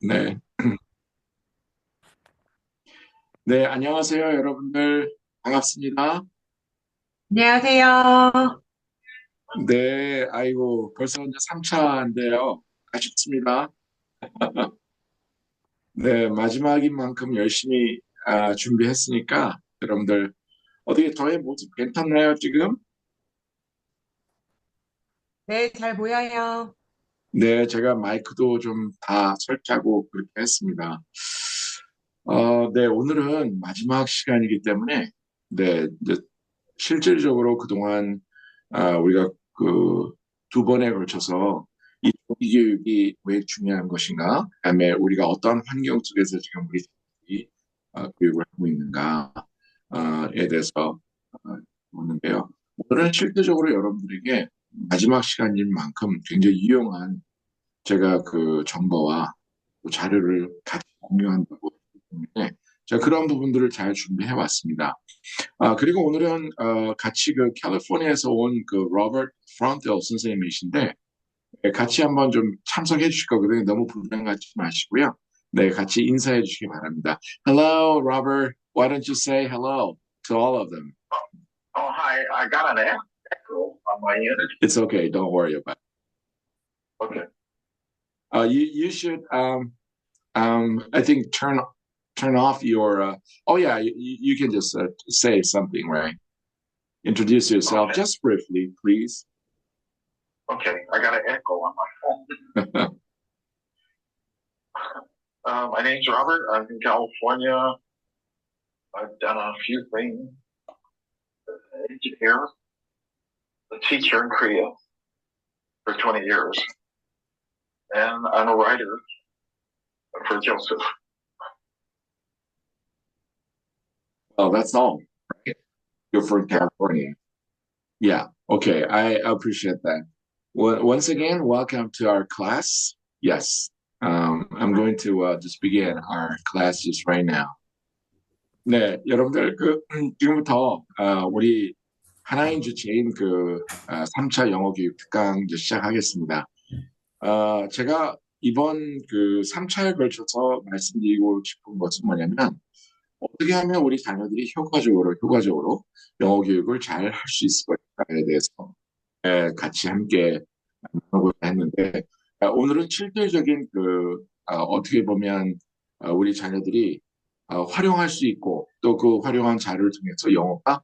네. 네, 안녕하세요, 여러분들. 반갑습니다. 안녕하세요. 네, 아이고, 벌써 이제 3차인데요. 아쉽습니다. 네, 마지막인 만큼 열심히 준비했으니까, 여러분들, 어떻게 저의 모습 괜찮나요, 지금? 네, 잘 보여요. 네, 제가 마이크도 좀 다 설치하고 그렇게 했습니다. 네, 오늘은 마지막 시간이기 때문에, 네, 이제 실질적으로 그동안 우리가 그 두 번에 걸쳐서 이 조기 교육이 왜 중요한 것인가, 그다음에 우리가 어떠한 환경 속에서 지금 우리 교육을 하고 있는가에 대해서 보는데요. 오늘은 실질적으로 여러분들에게 마지막 시간인 만큼 굉장히 유용한 제가 그 정보와 또 자료를 같이 공유한다고 했기 때문에 제가 그런 부분들을 잘 준비해 왔습니다. 그리고 오늘은 같이 그 캘리포니아에서 온 그 로버트 프론텔 선생님이신데 같이 한번 좀 참석해 주실 거거든요. 너무 부담 갖지 마시고요. 네, 같이 인사해 주시기 바랍니다. Hello, Robert. Why don't you say hello to all of them? Oh, hi. I got an echo on my end. It's okay. Don't worry about it. Okay. You should I think turn off your oh yeah, you can just say something, right? Introduce yourself okay. Just briefly, please. Okay, I got an echo on my phone. My name's Robert. I'm from California. I've done a few things. An engineer, a teacher in Korea for 20 years, and I'm a writer for Joseph. Oh, that's all, right? You're from California. Yeah. Okay. I appreciate that. Well, once again, welcome to our class. Yes. I'm going to just begin our class just right now. 네, 여러분들 지금부터 우리 하나인 주체인 3차 영어 교육 특강 이제 시작하겠습니다. 제가 이번 그 3차에 걸쳐서 말씀드리고 싶은 것은 뭐냐면 어떻게 하면 우리 자녀들이 효과적으로 영어 교육을 잘 할 수 있을 것인가에 대해서 같이 함께 나누고자 했는데 오늘은 실질적인 어떻게 보면 우리 자녀들이 활용할 수 있고 또 그 활용한 자료를 통해서 영어가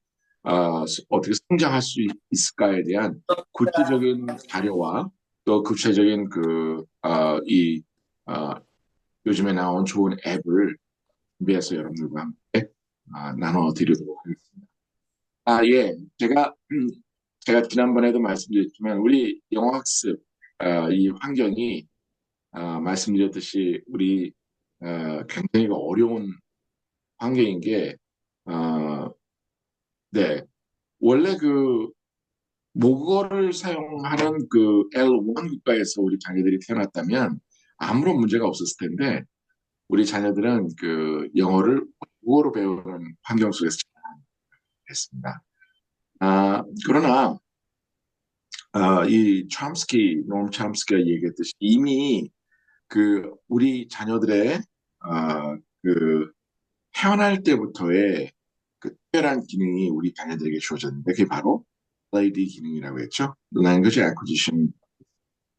어떻게 성장할 수 있을까에 대한 구체적인 자료와 또 구체적인 어, 요즘에 나온 좋은 앱을 준비해서 여러분들과 함께 나눠드리도록 하겠습니다. 예. 제가 지난번에도 말씀드렸지만, 우리 영어학습, 이 환경이, 말씀드렸듯이, 굉장히 어려운 환경인 게, 어, 네. 원래 모국어를 사용하는 L1 국가에서 우리 자녀들이 태어났다면, 아무런 문제가 없었을 텐데, 우리 자녀들은 영어를 국어로 배우는 환경 속에서 자랐습니다. 그러나, 노am 첨스키가 얘기했듯이 이미 우리 자녀들의, 그, 태어날 때부터의 특별한 기능이 우리 자녀들에게 주어졌는데, 그게 바로 LAD 기능이라고 했죠. Language Acquisition.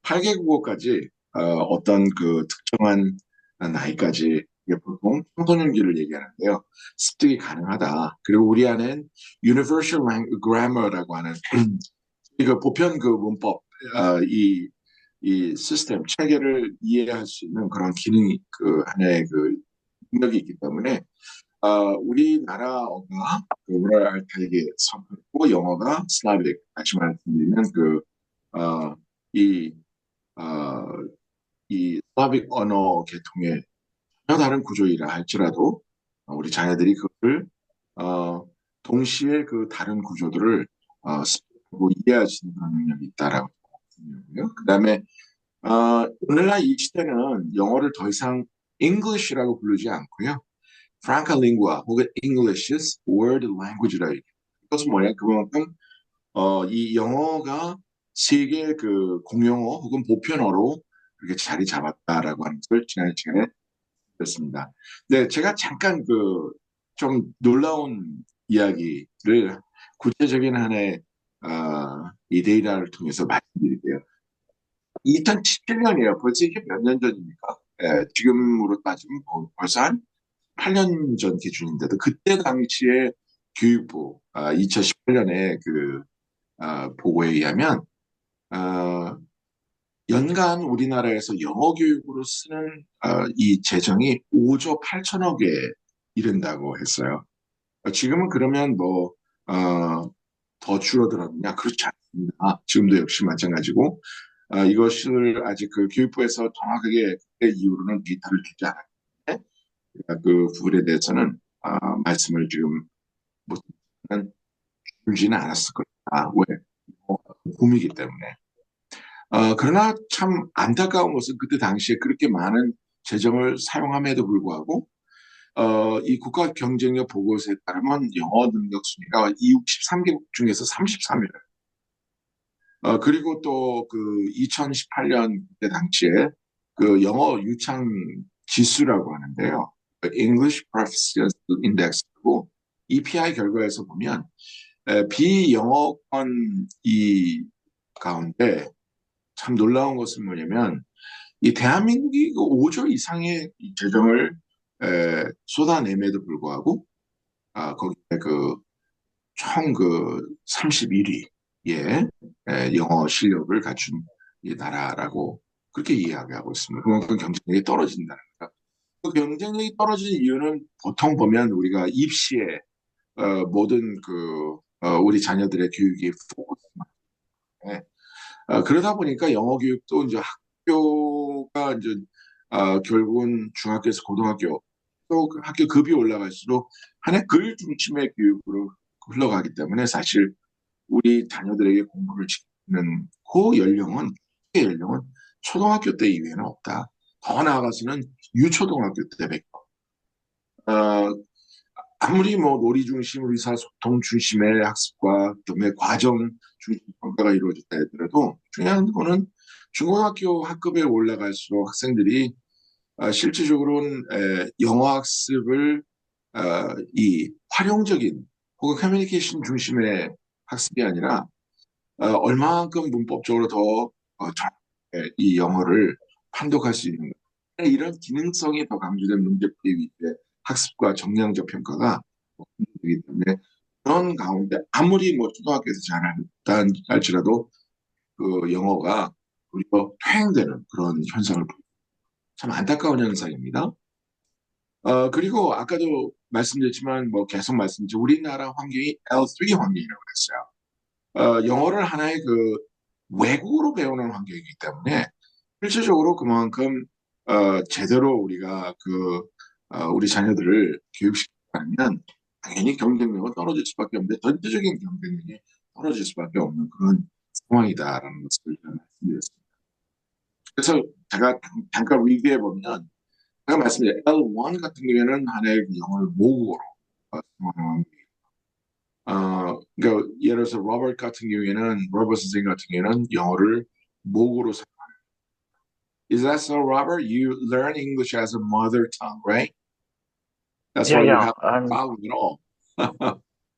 8개국어까지, 어떤 특정한 나이까지, 이게 보통 청소년기를 얘기하는데요. 습득이 가능하다. 그리고 우리 안엔 Universal Grammar라고 하는 보편 문법, 이 시스템, 체계를 이해할 수 있는 그런 기능이 하나의 능력이 있기 때문에, 우리나라어가 오랄 알타이게 서투르고 영어가 슬라비c, 다시 말씀드리면 어, 이, 어, 이 슬라빅 언어 계통의 전혀 다른 구조이라 할지라도 우리 자녀들이 그것을 어, 동시에 다른 구조들을 습득하고 이해할 수 있는 그런 능력이 있다라고 생각하고요. 그다음에 오늘날 이 시대는 영어를 더 이상 English라고 부르지 않고요. Franca Lingua 혹은 English's World Language라 얘기해요. 그것은 뭐냐? 그만큼 이 영어가 세계 공용어 혹은 보편어로 그렇게 자리 잡았다라고 하는 것을 지난 시간에 들었습니다. 네, 제가 잠깐 좀 놀라운 이야기를 구체적인 한해 이 데이터를 통해서 말씀드릴게요. 2017년이에요. 벌써 이게 몇 년 전입니까? 지금으로 따지면 벌써 한 8년 전 기준인데도 그때 당시에 교육부 2018년에 보고에 의하면 어, 연간 우리나라에서 영어 교육으로 쓰는 이 재정이 5조 8천억에 이른다고 했어요. 지금은 그러면 더 줄어들었느냐? 그렇지 않습니다. 지금도 역시 마찬가지고 이것을 아직 그 교육부에서 정확하게 그때 이후로는 데이터를 주지 않았는데 그 부분에 대해서는 말씀을 지금 못 주지는 않았을 것이다. 왜? 붐이기 때문에. 그러나 참 안타까운 것은 그때 당시에 그렇게 많은 재정을 사용함에도 불구하고 이 국가 경쟁력 보고서에 따르면 영어 능력 순위가 이 63개국 중에서 33위를. 그리고 또 그 2018년 그때 당시에 그 영어 유창 지수라고 하는데요. English Proficiency Index고 EPI 결과에서 보면 비영어권 이 가운데 참 놀라운 것은 뭐냐면 이 대한민국이 그 5조 이상의 이 재정을 쏟아냄에도 불구하고 거기에 총 31위의 영어 실력을 갖춘 이 나라라고 그렇게 이야기하고 있습니다. 그만큼 경쟁력이 떨어진다는 거죠. 그 경쟁력이 떨어진 이유는 보통 보면 우리가 입시에 모든 우리 자녀들의 교육이 포커스만 그러다 보니까 영어 교육도 이제 학교가 이제 결국은 중학교에서 고등학교 또 그 학교 급이 올라갈수록 한해 글 중심의 교육으로 흘러가기 때문에 사실 우리 자녀들에게 공부를 시키는 그 연령은 그 연령은 초등학교 때 이외에는 없다. 더 나아가서는 유초등학교 때밖에 없다. 아무리 뭐 놀이 중심, 의사소통 중심의 학습과 그다음에 과정 중심 평가가 이루어졌다 하더라도 중요한 거는 중고등학교 학급에 올라갈수록 학생들이 실질적으로는 영어 학습을 이 활용적인 혹은 커뮤니케이션 중심의 학습이 아니라 얼마만큼 문법적으로 더 정확하게 이 영어를 판독할 수 있는 이런 기능성이 더 강조된 문제풀이 위주의 학습과 정량적 평가가 되기 때문에 그런 가운데 아무리 뭐 초등학교에서 잘한다 할지라도 그 영어가 우리가 퇴행되는 그런 현상을 참 안타까운 현상입니다. 그리고 아까도 말씀드렸지만 뭐 계속 말씀드렸죠. 우리나라 환경이 L3 환경이라고 했어요. 영어를 하나의 외국어로 배우는 환경이기 때문에 실질적으로 그만큼 제대로 우리가 우리 자녀들을 교육시키면 당연히 경쟁력은 떨어질 수밖에 없는데 전체적인 경쟁력이 떨어질 수밖에 없는 그런 상황이다라는 것을 말씀드렸습니다. 그래서 제가 잠깐 리뷰해 보면 제가 말씀드린 L1 같은 경우에는 하나의 영어를 모국어로 사용하는 그러니까 예를 들어서 로버트 같은 경우에는 로버트 선생님 같은 경우에는 영어를 모국어로 Is that so, Robert? You learn English as a mother tongue, right? That's Yeah, why you yeah. have no problem at all.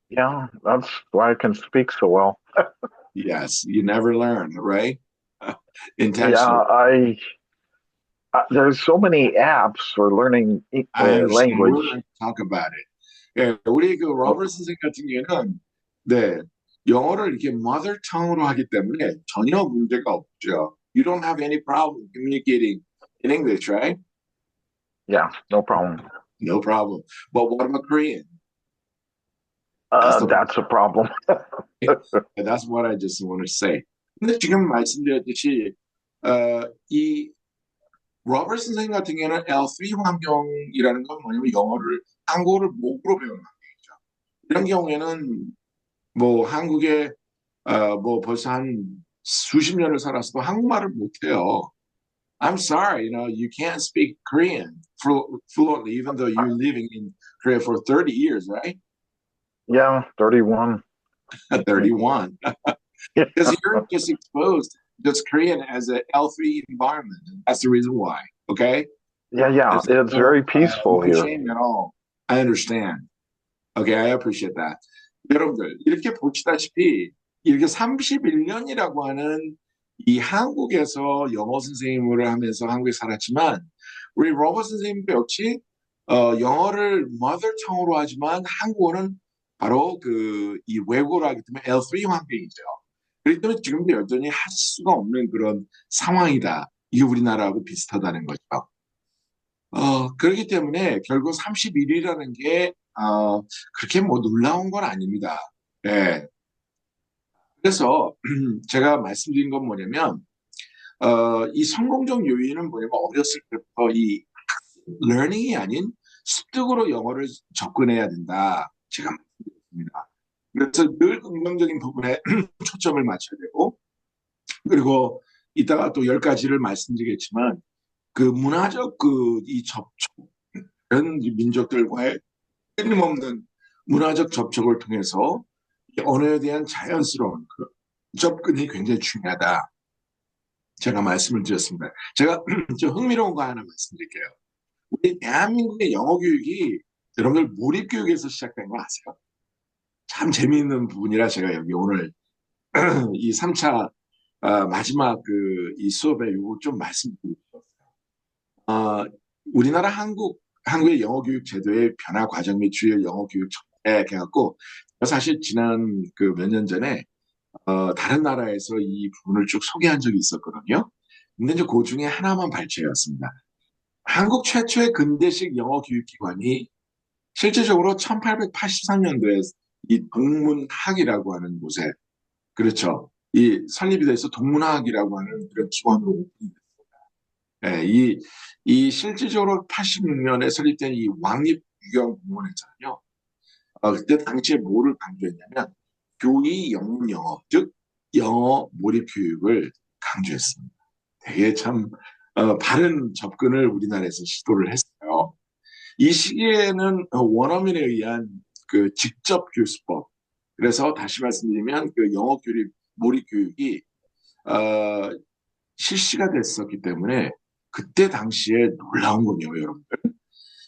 Yeah, that's why I can speak so well. Yes, you never learn, right? Yeah, Intentionally. there's so many apps for learning I understand. We're language. going to talk about it. 예, 우리 Oh, 로버트 선생님 같은 경우에는 네, 영어를 이렇게 mother tongue로 하기 때문에 전혀 문제가 없죠. You don't have any problem communicating in English, right? yeah, no problem. No problem. But what about Korean? That's the That's a problem. That's what I just want to say. 근데 지금 말씀드렸듯이 이 로버트 선생님 같은 경우는 L3 환경이라는 건 뭐냐면 영어를 한국어를 모국어로 배우는 환경이죠. 이런 경우에는 뭐 한국에 뭐 벌써 한 수십 년을 살았어도 한국말을 못해요. I'm sorry, you can't speak Korean fluently, even though you're living in Korea for 30 years, right? Yeah, 31. 31. Yeah, Because you're just exposed just Korean as an L3 environment. That's the reason why. Okay? Yeah. There's It's very peaceful no here. shame at all. I understand. Okay, I appreciate that. 여러분들, 이렇게 보시다시피, 이렇게 31년이라고 하는 이 한국에서 영어 선생님을 하면서 한국에 살았지만, 우리 로버 선생님도 역시, 영어를 mother tongue로 하지만 한국어는 바로 이 외국어로 하기 때문에 L3 환경이죠. 그렇기 때문에 지금도 여전히 할 수가 없는 그런 상황이다. 이게 우리나라하고 비슷하다는 거죠. 그렇기 때문에 결국 31이라는 게, 그렇게 뭐 놀라운 건 아닙니다. 예. 그래서 제가 말씀드린 건 뭐냐면, 이 성공적 요인은 뭐냐면 어렸을 때부터 이 learning이 아닌 습득으로 영어를 접근해야 된다. 제가 말씀드렸습니다. 그래서 늘 긍정적인 부분에 초점을 맞춰야 되고, 그리고 이따가 또 10가지를 말씀드리겠지만, 그 문화적 이 접촉, 다른 민족들과의 끊임없는 문화적 접촉을 통해서 이 언어에 대한 자연스러운 접근이 굉장히 중요하다. 제가 말씀을 드렸습니다. 제가 좀 흥미로운 거 하나 말씀드릴게요. 우리 대한민국의 영어 교육이 여러분들 몰입교육에서 시작된 거 아세요? 참 재미있는 부분이라 제가 여기 오늘 이 3차 마지막 이 수업에 이거 좀 말씀드리고 싶었어요. 우리나라 한국의 영어 교육 제도의 변화 과정 및 주요 영어 교육 정책 해갖고 사실 지난 몇 년 전에 다른 나라에서 이 부분을 쭉 소개한 적이 있었거든요. 근데 이제 그 중에 하나만 발췌해왔습니다. 한국 최초의 근대식 영어 교육기관이 실제적으로 1883년도에 이 동문학이라고 하는 곳에, 그렇죠. 이 설립이 돼서 동문학이라고 하는 그런 기관으로 오픈됐습니다. 예, 이 실질적으로 86년에 설립된 이 왕립유경공원에 있잖아요. 그때 당시에 뭐를 강조했냐면 교의 영문 영어, 즉 영어 몰입 교육을 강조했습니다. 되게 참 바른 접근을 우리나라에서 시도를 했어요. 이 시기에는 원어민에 의한 그 직접 교수법, 그래서 다시 말씀드리면 그 영어 교육 몰입 교육이 어, 실시가 됐었기 때문에 그때 당시에 놀라운 건요, 여러분들.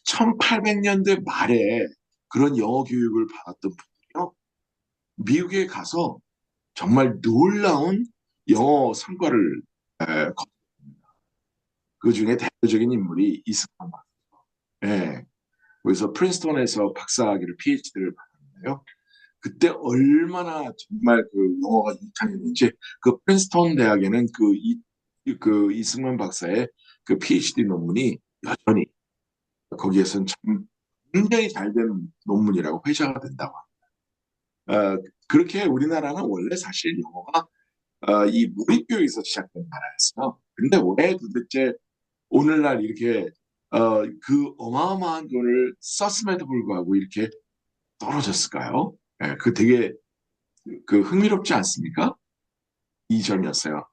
1800년대 말에 그런 영어 교육을 받았던 분들이요, 미국에 가서 정말 놀라운 영어 성과를 거뒀습니다. 그 중에 대표적인 인물이 이승만 박사. 예, 그래서 프린스턴에서 박사학위를 PhD를 받았는데요. 그때 얼마나 정말 영어가 유창했는지 그 프린스턴 대학에는 그 이승만 박사의 그 PhD 논문이 여전히 거기에서는 참 굉장히 잘 된 논문이라고 회자가 된다고 합니다. 그렇게 우리나라는 원래 사실 영어가 이 몰입교육에서 시작된 나라였어요. 근데 왜 도대체 오늘날 이렇게 그 어마어마한 돈을 썼음에도 불구하고 이렇게 떨어졌을까요? 그 되게 흥미롭지 않습니까? 이 점이었어요.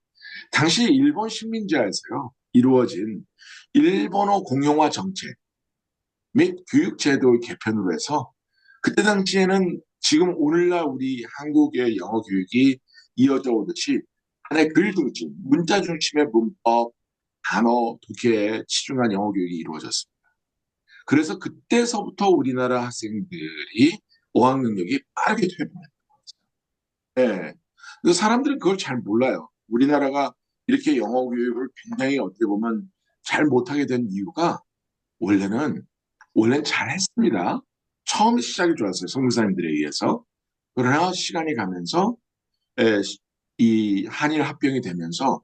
당시 일본 식민지하에서요 이루어진 일본어 공용화 정책 및 교육제도 개편으로 해서 그때 당시에는 지금 오늘날 우리 한국의 영어 교육이 이어져 오듯이 하나의 글 중심, 문자 중심의 문법, 단어, 독해에 치중한 영어 교육이 이루어졌습니다. 그래서 그때서부터 우리나라 학생들이 어학 능력이 빠르게 퇴보했던 거죠. 네. 그래서 사람들은 그걸 잘 몰라요. 우리나라가 이렇게 영어 교육을 굉장히 어떻게 보면 잘 못하게 된 이유가 원래는 잘했습니다. 처음 시작이 좋았어요. 선교사님들에 의해서. 그러나 시간이 가면서 이 한일 합병이 되면서,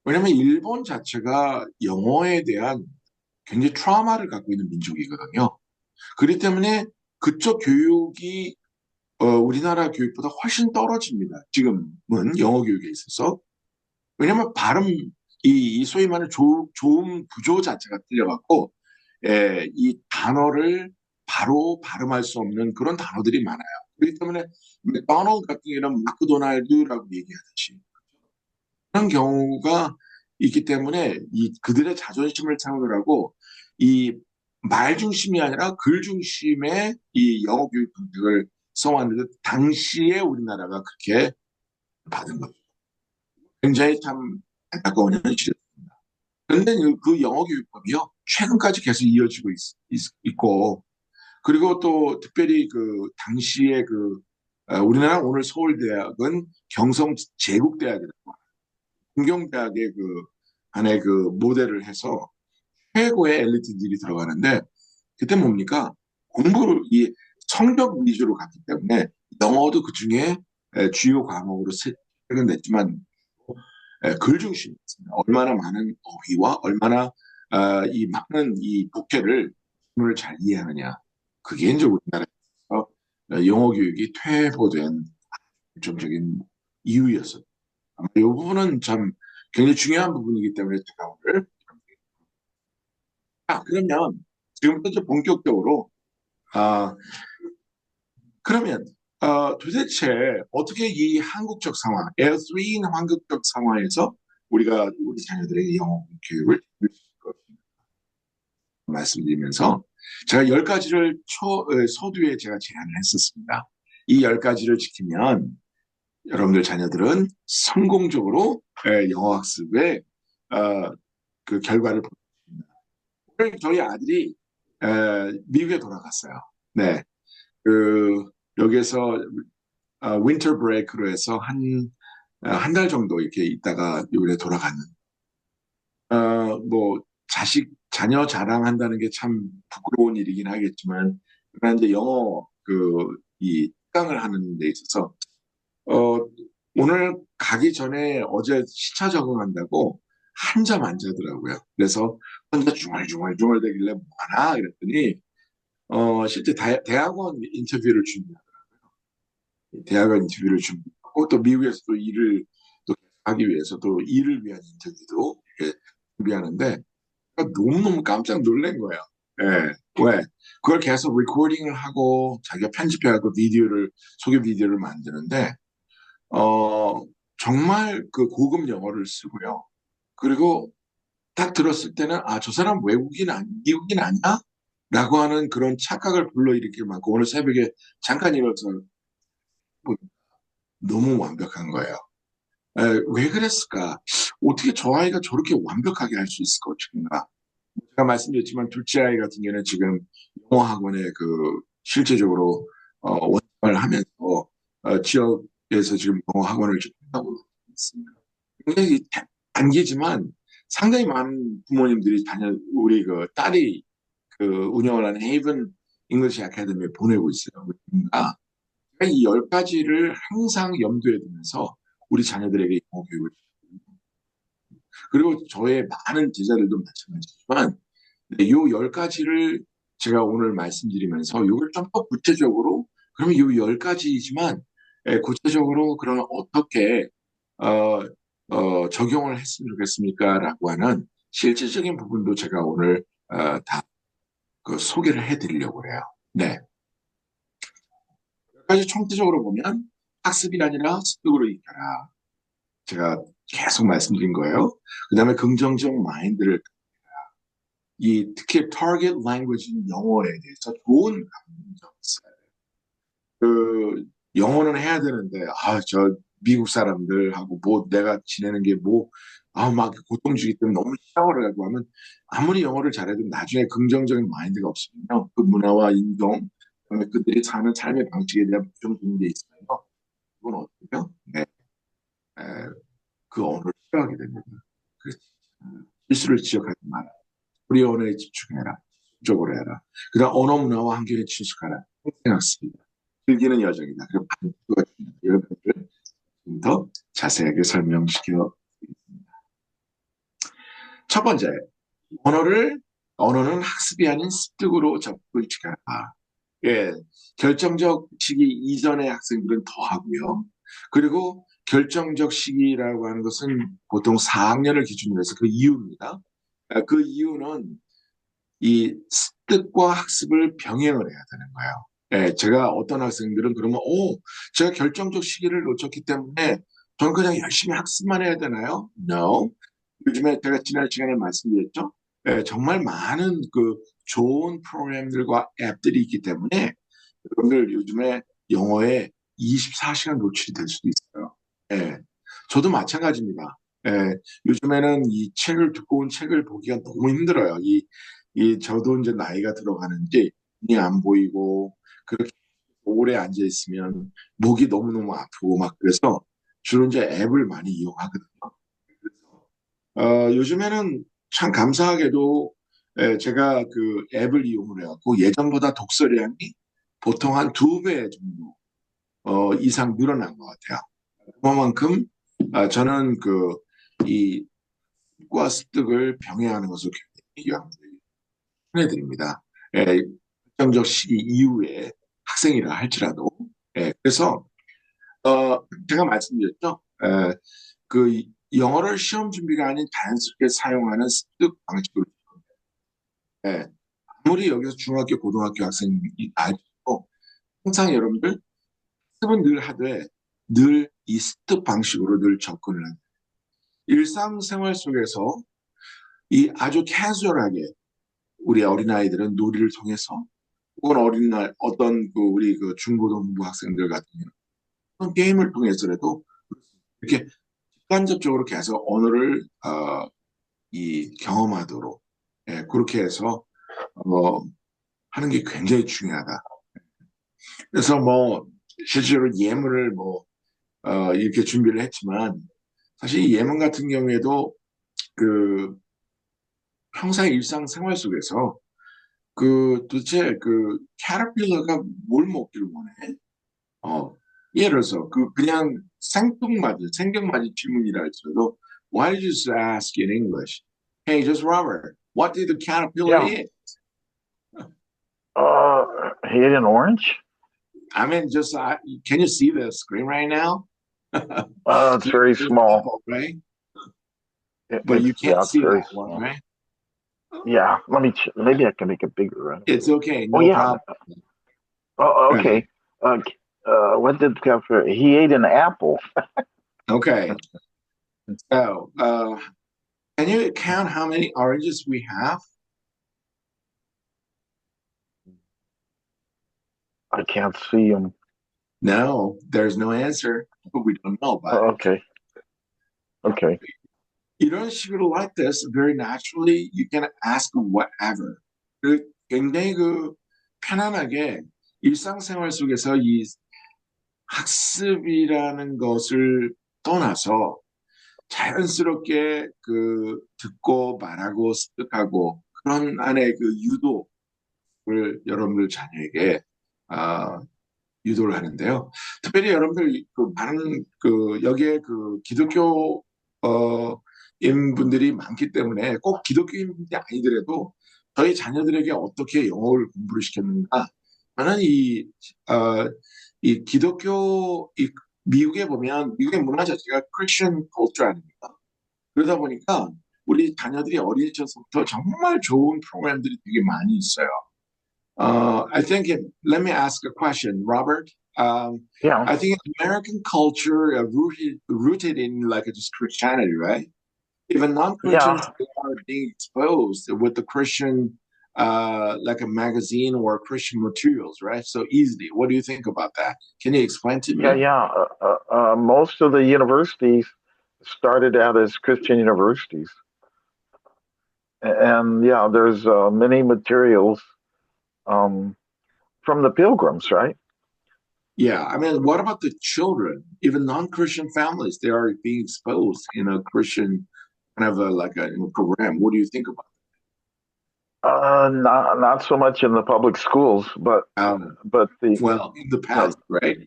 왜냐면 일본 자체가 영어에 대한 굉장히 트라우마를 갖고 있는 민족이거든요. 그렇기 때문에 그쪽 교육이 우리나라 교육보다 훨씬 떨어집니다. 지금은 영어 교육에 있어서. 왜냐면 발음, 이 소위 말하는 좋은 구조 자체가 틀려갖고 이 단어를 바로 발음할 수 없는 그런 단어들이 많아요. 그렇기 때문에 맥도날드 같은 경우는 마크도날드라고 얘기하듯이 그런 경우가 있기 때문에 그들의 자존심을 창출하고 이 말 중심이 아니라 글 중심의 이 영어 교육 정책을 써왔는데 당시에 우리나라가 그렇게 받은 거죠. 굉장히 참 안타까운 현실이었습니다. 그런데 그 영어 교육법이요, 최근까지 계속 이어지고 있고, 그리고 또 특별히 그 당시에 우리나라 오늘 서울대학은 경성 제국대학이라고 공경대학의 그 안에 그 모델을 해서 최고의 엘리트들이 들어가는데, 그때 뭡니까? 공부를 이 성적 위주로 갔기 때문에 영어도 그 중에 주요 과목으로 책을 냈지만 글 중심이었습니다. 얼마나 많은 어휘와 얼마나 이 많은 이 독해를 질문을 잘 이해하느냐. 그게 이제 우리나라에서 영어 교육이 퇴보된 결정적인 이유였어요. 아마 이 부분은 참 굉장히 중요한 부분이기 때문에 제가 오늘 그러면 지금부터 이제 본격적으로 아 그러면 도대체 어떻게 이 한국적 상황, L3인 한국적 상황에서 우리가 우리 자녀들에게 영어 교육을 드릴 수 있을 것인가 말씀드리면서 제가 10가지를 서두에 제가 제안을 했었습니다. 이 10가지를 지키면 여러분들 자녀들은 성공적으로 영어 학습의 어, 그 결과를 보입니다. 오늘 저희 아들이 미국에 돌아갔어요. 네, 그 여기에서 윈터 브레이크로 해서 한 달 정도 이렇게 있다가 요번에 돌아가는 뭐 자녀 자랑한다는 게 참 부끄러운 일이긴 하겠지만 그러나 이제 영어 이 특강을 하는 데 있어서 어 오늘 가기 전에 어제 시차 적응한다고 한 잠 안 자더라고요. 그래서 혼자 중얼중얼 대길래 뭐하나 그랬더니 실제 대학원 인터뷰를 준비하더라고요. 대학원 인터뷰를 준비하고 또 미국에서 또 일을 또 하기 위해서 또 일을 위한 인터뷰도 이렇게 준비하는데 너무너무 깜짝 놀란 거예요. 예. 왜? 그걸 계속 리코딩을 하고 자기가 편집해갖고 소개 비디오를 만드는데 어 정말 그 고급 영어를 쓰고요. 그리고 딱 들었을 때는 저 사람 미국인 아니야? 라고 하는 그런 착각을 불러일으킬 만큼 오늘 새벽에 잠깐 일어서 너무 완벽한 거예요. 왜 그랬을까? 어떻게 저 아이가 저렇게 완벽하게 할 수 있을 것인가? 제가 말씀드렸지만 둘째 아이 같은 경우는 지금 영어 학원에 실제적으로 원장을 하면서 지역에서 지금 영어 학원을 좀 하고 있습니다. 굉장히 단기지만 상당히 많은 부모님들이 우리 딸이 운영을 하는 헤이븐 잉글리시 아카데미에 보내고 있어요. 그러니까 이 10가지를 항상 염두에 두면서 우리 자녀들에게 영어 교육을 그리고 저의 많은 제자들도 마찬가지지만 이 10가지를 제가 오늘 말씀드리면서 이걸 좀 더 구체적으로 그러면 이 10가지이지만 구체적으로 그러면 어떻게 어, 적용을 했으면 좋겠습니까? 라고 하는 실질적인 부분도 제가 오늘 다 소개를 해드리려고 해요. 네. 몇 가지 총체적으로 보면 학습이 아니라 습득으로 익혀라. 제가 계속 말씀드린 거예요. 그 다음에 긍정적 마인드를 특히 target language인 영어에 대해서 좋은 감정이 있어요. 영어는 해야 되는데 저 미국 사람들하고 뭐 내가 지내는 게 막 고통 주기 때문에 너무 싫어를 하고 하면 아무리 영어를 잘해도 나중에 긍정적인 마인드가 없으면요. 그 문화와 인종, 그다음에 그들이 사는 삶의 방식에 대한 부정적인 게 있어요. 그건 어떻게요? 네. 에, 그 언어를 싫어하게 됩니다. 그 실수를 지적하지 마라. 우리 언어에 집중해라. 집중적으로 해라. 그다음 언어 문화와 환경에 친숙하라. 생각습니다. 즐기는 여정이다. 그리고 반복가 중요하다. 이런 것들을 좀 더 자세하게 설명시켜 드리겠습니다. 첫 번째, 언어는 학습이 아닌 습득으로 접근을 시켜라. 예, 결정적 시기 이전의 학생들은 더 하고요. 그리고 결정적 시기라고 하는 것은 보통 4학년을 기준으로 해서 그 이유입니다. 그 이유는 이 습득과 학습을 병행을 해야 되는 거예요. 예, 제가 어떤 학생들은 그러면, 제가 결정적 시기를 놓쳤기 때문에 저는 그냥 열심히 학습만 해야 되나요? No. 요즘에 제가 지난 시간에 말씀드렸죠? 예, 정말 많은 좋은 프로그램들과 앱들이 있기 때문에 여러분들 요즘에 영어에 24시간 노출이 될 수도 있어요. 예. 저도 마찬가지입니다. 예, 요즘에는 이 책을, 두꺼운 책을 보기가 너무 힘들어요. 저도 이제 나이가 들어가는지 눈이 안 보이고, 그렇게 오래 앉아 있으면 목이 너무너무 아프고 막 그래서 주로 이제 앱을 많이 이용하거든요. 요즘에는 참 감사하게도 제가 그 앱을 이용을 해갖고 예전보다 독서량이 보통 한 두 배 정도 이상 늘어난 것 같아요. 그만큼 저는 이 과 습득을 병행하는 것을 굉장히 추천해드립니다. 결정적 시기 이후에 학생이라 할지라도. 그래서 제가 말씀드렸죠. 그 영어를 시험 준비가 아닌 자연스럽게 사용하는 습득 방식으로. 예, 아무리 여기서 중학교, 고등학교 학생이 알고 항상 여러분들 습은 늘 하되 늘 이 습득 방식으로 늘 접근을 합니다. 일상생활 속에서 이 아주 캐주얼하게 우리 어린아이들은 놀이를 통해서 혹은 어떤 우리 그 중고등부 학생들 같은 경우는 게임을 통해서라도 이렇게 직간접적으로 계속 언어를 이 경험하도록 그렇게 해서 어, 하는 게 굉장히 중요하다. 그래서 뭐 실제로 예문을 이렇게 준비를 했지만 사실 이 예문 같은 경우에도 그 평생 일상 생활 속에서 도대체 캐터필러가 뭘 먹기를 원해? 예를 들어서 그냥 생뚱맞은 질문이라 할지라도 why did you just ask in English? Hey, just Robert, what did the caterpillar Yeah. eat? He ate an orange? I mean, can you see the screen right now? It's very There's small. apple, right? But you can't It's see very that one, small. right? Yeah, maybe I can make it bigger. I don't It's know. okay, Oh no yeah. problem. Oh, Right. okay. What did Kafir? He ate an apple. Okay. So, can you count how many oranges we have? I can't see him. No, there's no answer. We don't know about it. Okay. Okay. 이런 식으로 like this, very naturally, you can ask whatever. 굉장히 편안하게 일상생활 속에서 이 학습이라는 것을 떠나서 자연스럽게 듣고 말하고 습득하고 그런 안에 유도를 여러분들 자녀에게 아, 유도를 하는데요. 특별히 여러분들 많은 여기에 기독교 인분들이 많기 때문에 꼭 기독교인분이 아니더라도 저희 자녀들에게 어떻게 영어를 공부를 시켰는가 하는 이 기독교 미국에 보면 미국의 문화 자체가 크리스천 컬처 아닙니까? 그러다 보니까 우리 자녀들이 어린 시절부터 정말 좋은 프로그램들이 되게 많이 있어요. Let me ask a question, Robert. Yeah. I think American culture rooted in like just Christianity, right? Even non-Christians Yeah. are being exposed with the Christian, like a magazine or Christian materials, right? So easily. What do you think about that? Can you explain to Yeah. me? Yeah. Most of the universities started out as Christian universities, and yeah, there's many materials um, from the Pilgrims, right? Yeah, I mean, what about the children? Even non-Christian families, they are being exposed in a Christian kind of program. What do you think about Not so much in the public schools, but it? the Well, in the no, past, right?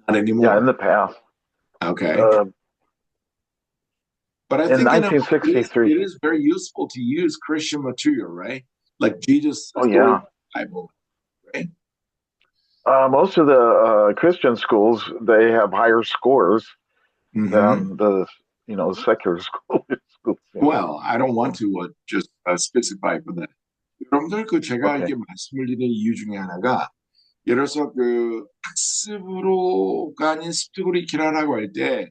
Not yeah, in anymore. the past. Okay. Uh, But I in think in a way, it 1963. is very useful to use Christian material, right? Like Jesus' Oh story of yeah. the Bible, right? Most of the Christian schools they have higher scores Hmm. than the secular schools. Yeah. Well, I don't want to just specify for that. 여러분들 제가 Okay. 이게 말씀을 드리는 이유 중에 하나가 예를 들어서 학습으로가 아닌 습득으로 익히라라고 할 때,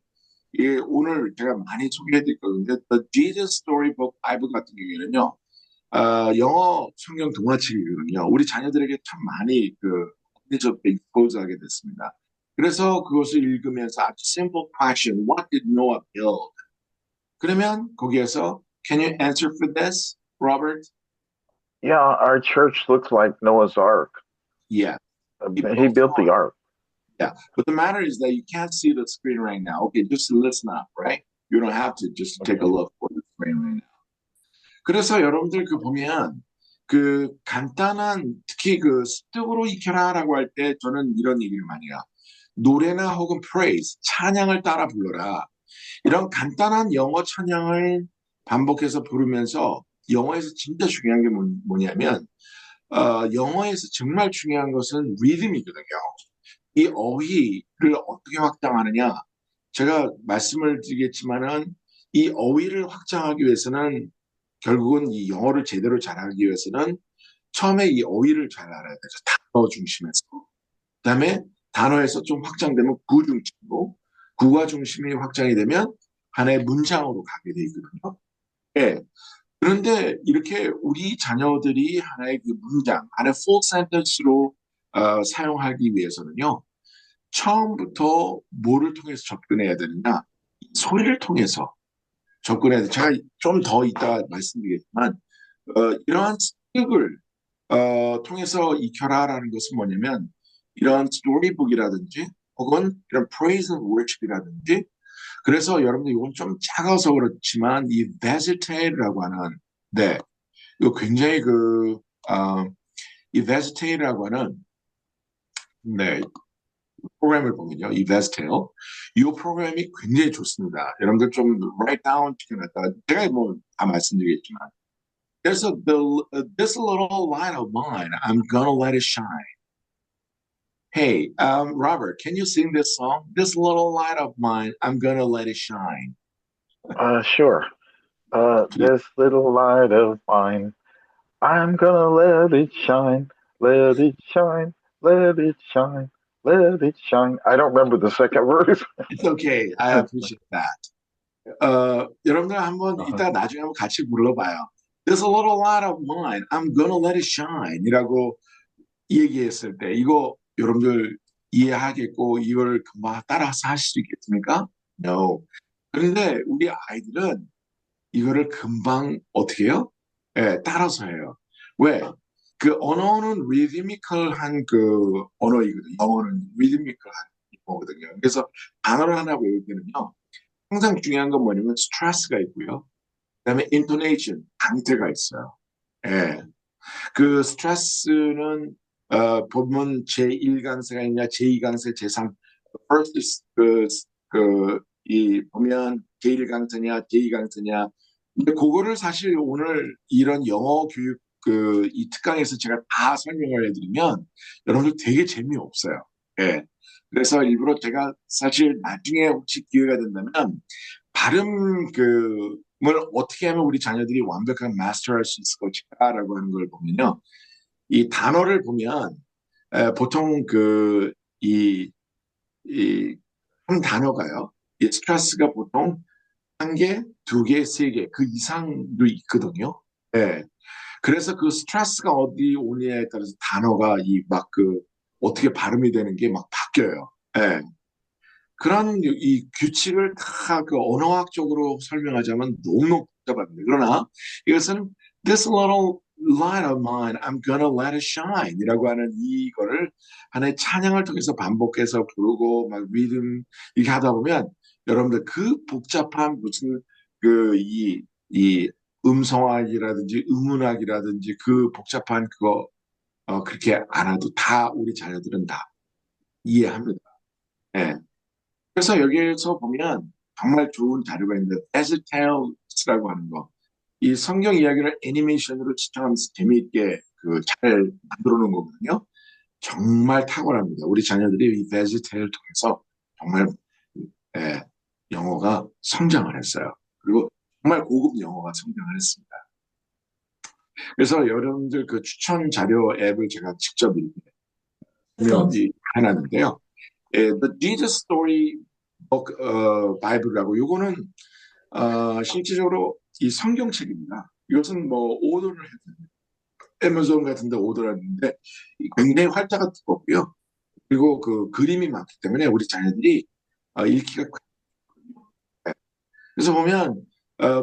오늘 제가 많이 소개해드릴 건데, The Jesus Storybook Bible 같은 경우에는요, 영어 성경 동화책이거든요. 우리 자녀들에게 참 많이 어린이집때 익스포즈하게 됐습니다. 그래서 그것을 읽으면서 아주 simple question, what did Noah build? 그러면 거기에서 can you answer for this, Robert? Yeah, our church looks like Noah's Ark. Yeah, he He built built an the ark. ark. Yeah, but the matter is that you can't see the screen right now. Okay, just listen up, right? You don't have to just take a Okay. look for the screen right now. 그래서 여러분들 그 보면 그 간단한 특히 그 습득으로 익혀라라고 할 때 저는 이런 얘기를 많이 해요. 노래나 혹은 praise, 찬양을 따라 불러라. 이런 간단한 영어 찬양을 반복해서 부르면서 영어에서 진짜 중요한 게 뭐냐면 영어에서 정말 중요한 것은 리듬이거든요. 이 어휘를 어떻게 확장하느냐? 제가 말씀을 드리겠지만은 이 어휘를 확장하기 위해서는 결국은 이 영어를 제대로 잘하기 위해서는 처음에 이 어휘를 잘 알아야 되죠. 단어 중심에서. 그다음에 단어에서 좀 확장되면 구 중심으로, 구가 중심이 확장이 되면 하나의 문장으로 가게 돼 있거든요. 예. 그런데 이렇게 우리 자녀들이 하나의 그 문장, 하나의 full sentence로 사용하기 위해서는요. 처음부터 뭐를 통해서 접근해야 되느냐? 소리를 통해서 접근해야 돼. 제가 좀 더 이따 말씀드리겠지만 이러한 습득을 통해서 익혀라라는 것은 뭐냐면 이런 스토리북이라든지 혹은 이런 praise and worship이라든지 그래서 여러분들 이건 좀 작아서 그렇지만 이 vegetate라고 하는 네 이거 굉장히 이 vegetate라고 하는 네 프로그램을 보면요 이 vegetate 이 프로그램이 굉장히 좋습니다. 여러분들 좀 write down 시켜놨다가 제가 뭐 다 말씀드리겠지만 there's this little light of mine I'm gonna let it shine. Hey, Robert, can you sing this song? This little light of mine, I'm gonna let it shine. Sure. This little light of mine, I'm gonna let it shine, let it shine, let it shine, let it shine. I don't remember the second verse. It's okay. I appreciate that. 여러분들 한번 이따 나중에 한번 같이 불러봐요. This little light of mine, I'm gonna let it shine. 이라고 얘기했을 때, 이거 여러분들 이해하겠고, 이걸 금방 따라서 하실 수 있겠습니까? No. 그런데 우리 아이들은 이거를 금방 어떻게 해요? 예, 따라서 해요. 왜? 그 언어는 리드미컬한 그 언어이거든요. 영어는 리드미컬한 영어거든요. 그래서 단어를 하나 외울 때는요. 항상 중요한 건 뭐냐면 스트레스가 있고요. 그다음에 intonation, 강태가 있어요. 예. 그 스트레스는 보면 제1강세가 있냐, 제2강세, 제3 first 이 보면 제1강세냐, 제2강세냐. 근데 그거를 사실 오늘 이런 영어 교육 이 특강에서 제가 다 설명을 해드리면 여러분들 되게 재미없어요. 예. 그래서 일부러 제가 사실 나중에 혹시 기회가 된다면 발음 뭘 어떻게 하면 우리 자녀들이 완벽한 마스터할 수 있을 것일까라고 하는 걸 보면요. 이 단어를 보면 보통 한 단어가요. 이 스트레스가 보통 한 개, 두 개, 세 개, 그 이상도 있거든요. 예. 그래서 그 스트레스가 어디 오냐에 따라서 단어가 어떻게 발음이 되는 게 막 바뀌어요. 예. 그런 이 규칙을 다 그 언어학적으로 설명하자면 너무너무 복잡합니다. 그러나 이것은 this little light of mine, I'm gonna let it shine 이라고 하는 이거를 하나의 찬양을 통해서 반복해서 부르고 막 리듬 이렇게 하다 보면 여러분들 그 복잡한 무슨 이 음성학이라든지 음운학이라든지 그 복잡한 그거 그렇게 안 해도 다 우리 자녀들은 다 이해합니다. 예. 그래서 여기에서 보면 정말 좋은 자료가 있는데 Fairy Tales라고 하는 거. 이 성경 이야기를 애니메이션으로 시청하면서 재미있게 잘 만들어 놓은 거거든요. 정말 탁월합니다. 우리 자녀들이 이 Fairy Tale 통해서 정말 예, 영어가 성장을 했어요. 그리고 정말 고급 영어가 성장을 했습니다. 그래서 여러분들 그 추천 자료 앱을 제가 직접 이렇게 해놨는데요. The Jesus Story 바이블이라고 요거는 실질적으로 이 성경책입니다. 이것은 뭐 오더를 해서 애마존 같은 데 오더를 했는데 굉장히 활자가 두껍고요. 그리고 그 그림이 많기 때문에 우리 자녀들이 읽기가 네. 그래서 보면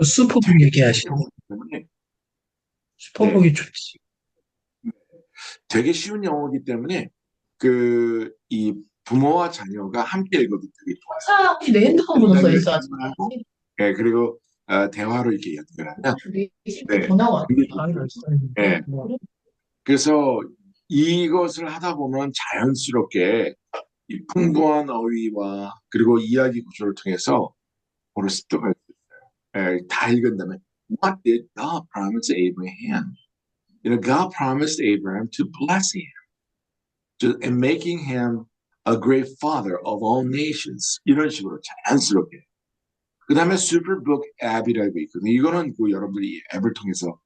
슈퍼북 되게 쉬운 얘기하시네. 영어이기 때문에 네, 슈퍼북이 좋지. 되게 쉬운 영어이기 때문에 이 부모와 자녀가 함께 읽어도 되게 좋아요. 혹시 내 핸드폰으로 써 문장을 있어 아직. 하고 네, 그리고 대화로 이렇게 연결을 하면 레시피 네, 전화가 왔다. 굉장히 아이를 좋더라고요. 써있는데. 네, 그래서 이것을 하다 보면 자연스럽게 이 풍부한 어휘와 그리고 이야기 구조를 통해서 어느 습득할 수 있어요. 예, 다 읽은 다음에 What did God promise Abraham? God promised Abraham to bless him and making him a great father of all nations. 이런 식으로 자연스럽게. 그 다음에 Superbook 앱이라고 있거든요. 이거는 여러분들이 이 앱을 통해서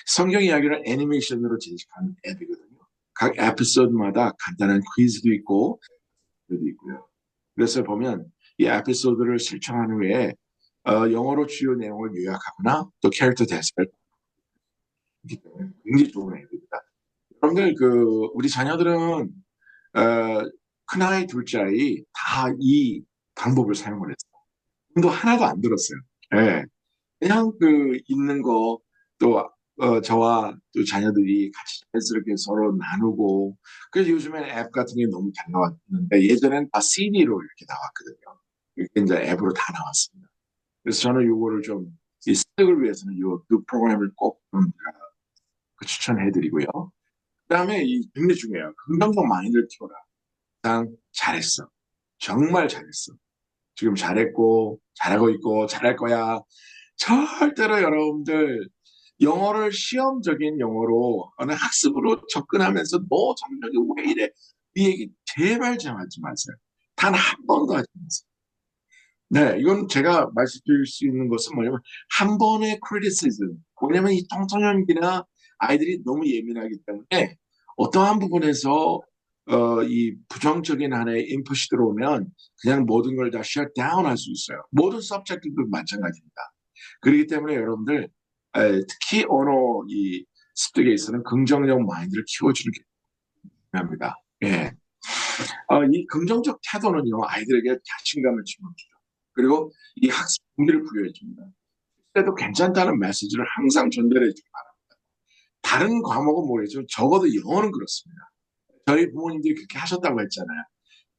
성경 이야기를 애니메이션으로 제작하는 앱이거든요. 각 에피소드마다 간단한 퀴즈도 있고, 도 있고요. 그래서 보면 이 에피소드를 실천한 후에 영어로 주요 내용을 요약하거나 또 캐릭터 대사를 하기 때문에 굉장히 좋은 앱입니다. 여러분들 우리 자녀들은 큰아이 둘째 아이 다 이 방법을 사용을 했어요. 돈도 하나도 안 들었어요. 예. 그냥 있는 거 또 저와 또 자녀들이 같이 자연스럽게 서로 나누고 그래서 요즘엔 앱 같은 게 너무 잘 나왔는데 예전엔 다 CD로 이렇게 나왔거든요. 이렇게 이제 앱으로 다 나왔습니다. 그래서 저는 요거를 좀 이 습득을 위해서는 그 프로그램을 꼭 추천해드리고요. 그다음에 이 굉장히 중요해요. 긍정적 마인드를 키워라. 일단 잘했어. 정말 잘했어. 지금 잘했고 잘하고 있고 잘할 거야. 절대로 여러분들 영어를 시험적인 영어로 어느 학습으로 접근하면서 너 성적이 왜 이래? 이 얘기 제발 좀 하지 마세요. 단 한 번도 하지 마세요. 네, 이건 제가 말씀드릴 수 있는 것은 뭐냐면 한 번의 criticism. 왜냐면 이 청소년기나 아이들이 너무 예민하기 때문에 어떠한 부분에서 이 부정적인 하나의 인풋이 들어오면 그냥 모든 걸 다 shutdown 할 수 있어요. 모든 서브젝트도 마찬가지입니다. 그렇기 때문에 여러분들 특히 언어 이 습득에 있어서는 긍정적 마인드를 키워주는 게 중요합니다. 예. 이 긍정적 태도는요 아이들에게 자신감을 집어주죠. 그리고 이 학습 동기를 부여해줍니다. 그래도 괜찮다는 메시지를 항상 전달해 주기 바랍니다. 다른 과목은 모르겠지만 적어도 영어는 그렇습니다. 저희 부모님들이 그렇게 하셨다고 했잖아요.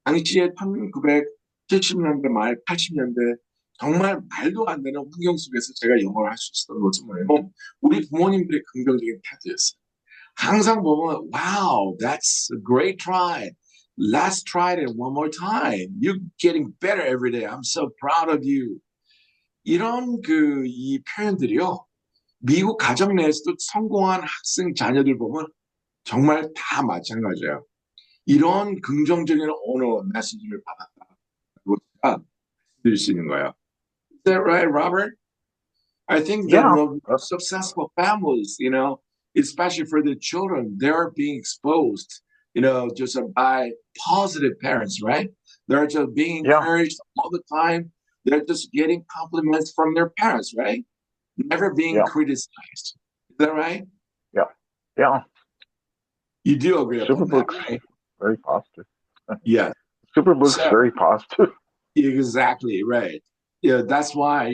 당시에 1970년대 말 80년대 정말 말도 안 되는 환경 속에서 제가 영어를 할 수 있었던 것은 뭐냐면 우리 부모님들의 긍정적인 태도였어요. 항상 보면 wow, that's a great try. Let's try it one more time. You're getting better every day. I'm so proud of you. 이런 이 표현들이요. 미국 가정 내에서도 성공한 학생 자녀들 보면 정말 다 마찬가지예요. 이런 긍정적인 언어 메시지를 받았다고 제가 드릴 수 있는 거예요. Is that right, Robert? I think that Yeah, the successful families, especially for the children, they're being exposed, just by positive parents, right? They're just being yeah, encouraged all the time. They're just getting compliments from their parents, right? Never being yeah, criticized. Is that right? yeah, yeah. You do agree upon that, Superbook's right? very positive. Yeah. Superbook's So very positive. exactly right. Yeah, that's why,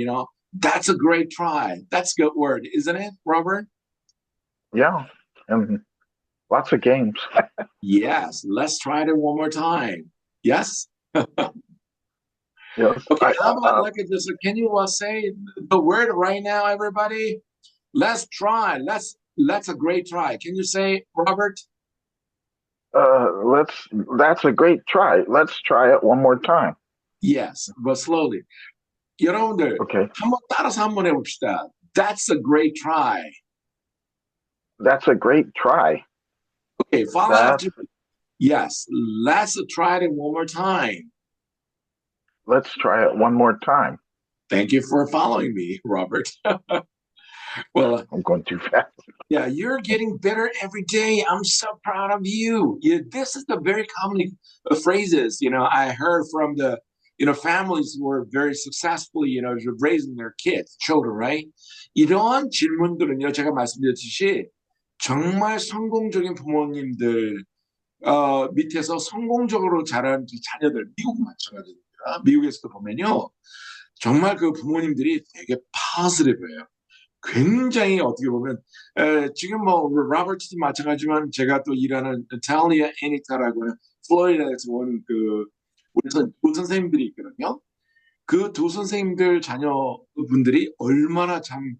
that's a great try. That's a good word, isn't it, Robert? Yeah, and lots of games. Yes. Let's try it one more time. Yes. Yes, Okay. How about can you say the word right now, everybody? Let's try. Let's a great try. Can you say, Robert? that's a great try. Let's try it one more time. Yes, but slowly. 여러분들 Okay, 따라서 한번 해봅시다. That's a great try. that's a great try. Okay, follow That's after me. Yes, let's try it one more time. let's try it one more time. Thank you for following me, Robert. Well, I'm going too fast. yeah, you're getting better every day. I'm so proud of you. Yeah, this is the very common phrases, I heard from the, families who were very successfully, raising their kids, children, right? 이러한 질문들은요, 제가 말씀드렸듯이 정말 성공적인 부모님들 밑에서 성공적으로 자란 그 자녀들, 미국 마찬가지입니다. 미국에서도 보면요. 정말 그 부모님들이 되게 파스리해요. 굉장히 어떻게 보면 지금 뭐 로버트도 마찬가지지만 제가 또 일하는 탈리아 애니타라고 하는 플로리다에서 온 그 우리 두 선생님들이 있거든요. 그 두 선생님들 자녀분들이 얼마나 참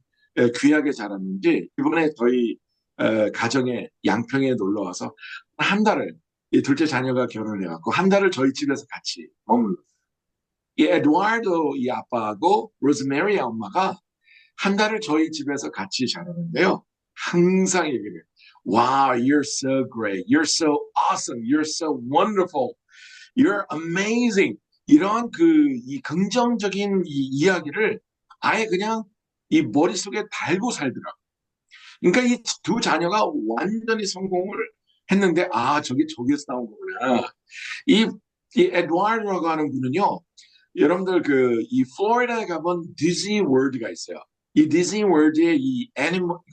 귀하게 자랐는지 이번에 저희 가정에 양평에 놀러 와서 한 달을 이 둘째 자녀가 결혼을 해갖고 한 달을 저희 집에서 같이 머물렀어요. 이 에드와르도 이 아빠하고 로즈메리 엄마가 한 달을 저희 집에서 같이 자랐는데요. 항상 얘기를 해요. Wow, you're so great. You're so awesome. You're so wonderful. You're amazing. 이런 이 긍정적인 이 이야기를 아예 그냥 이 머릿속에 달고 살더라고요. 그러니까 이 두 자녀가 완전히 성공을 했는데, 아, 저기서 나온 거구나. 이, 이 에드와르라고 하는 분은요, 여러분들 이 플로리다에 가본 디즈니 월드가 있어요. 이 디즈니 월드에 이 애니멀, 이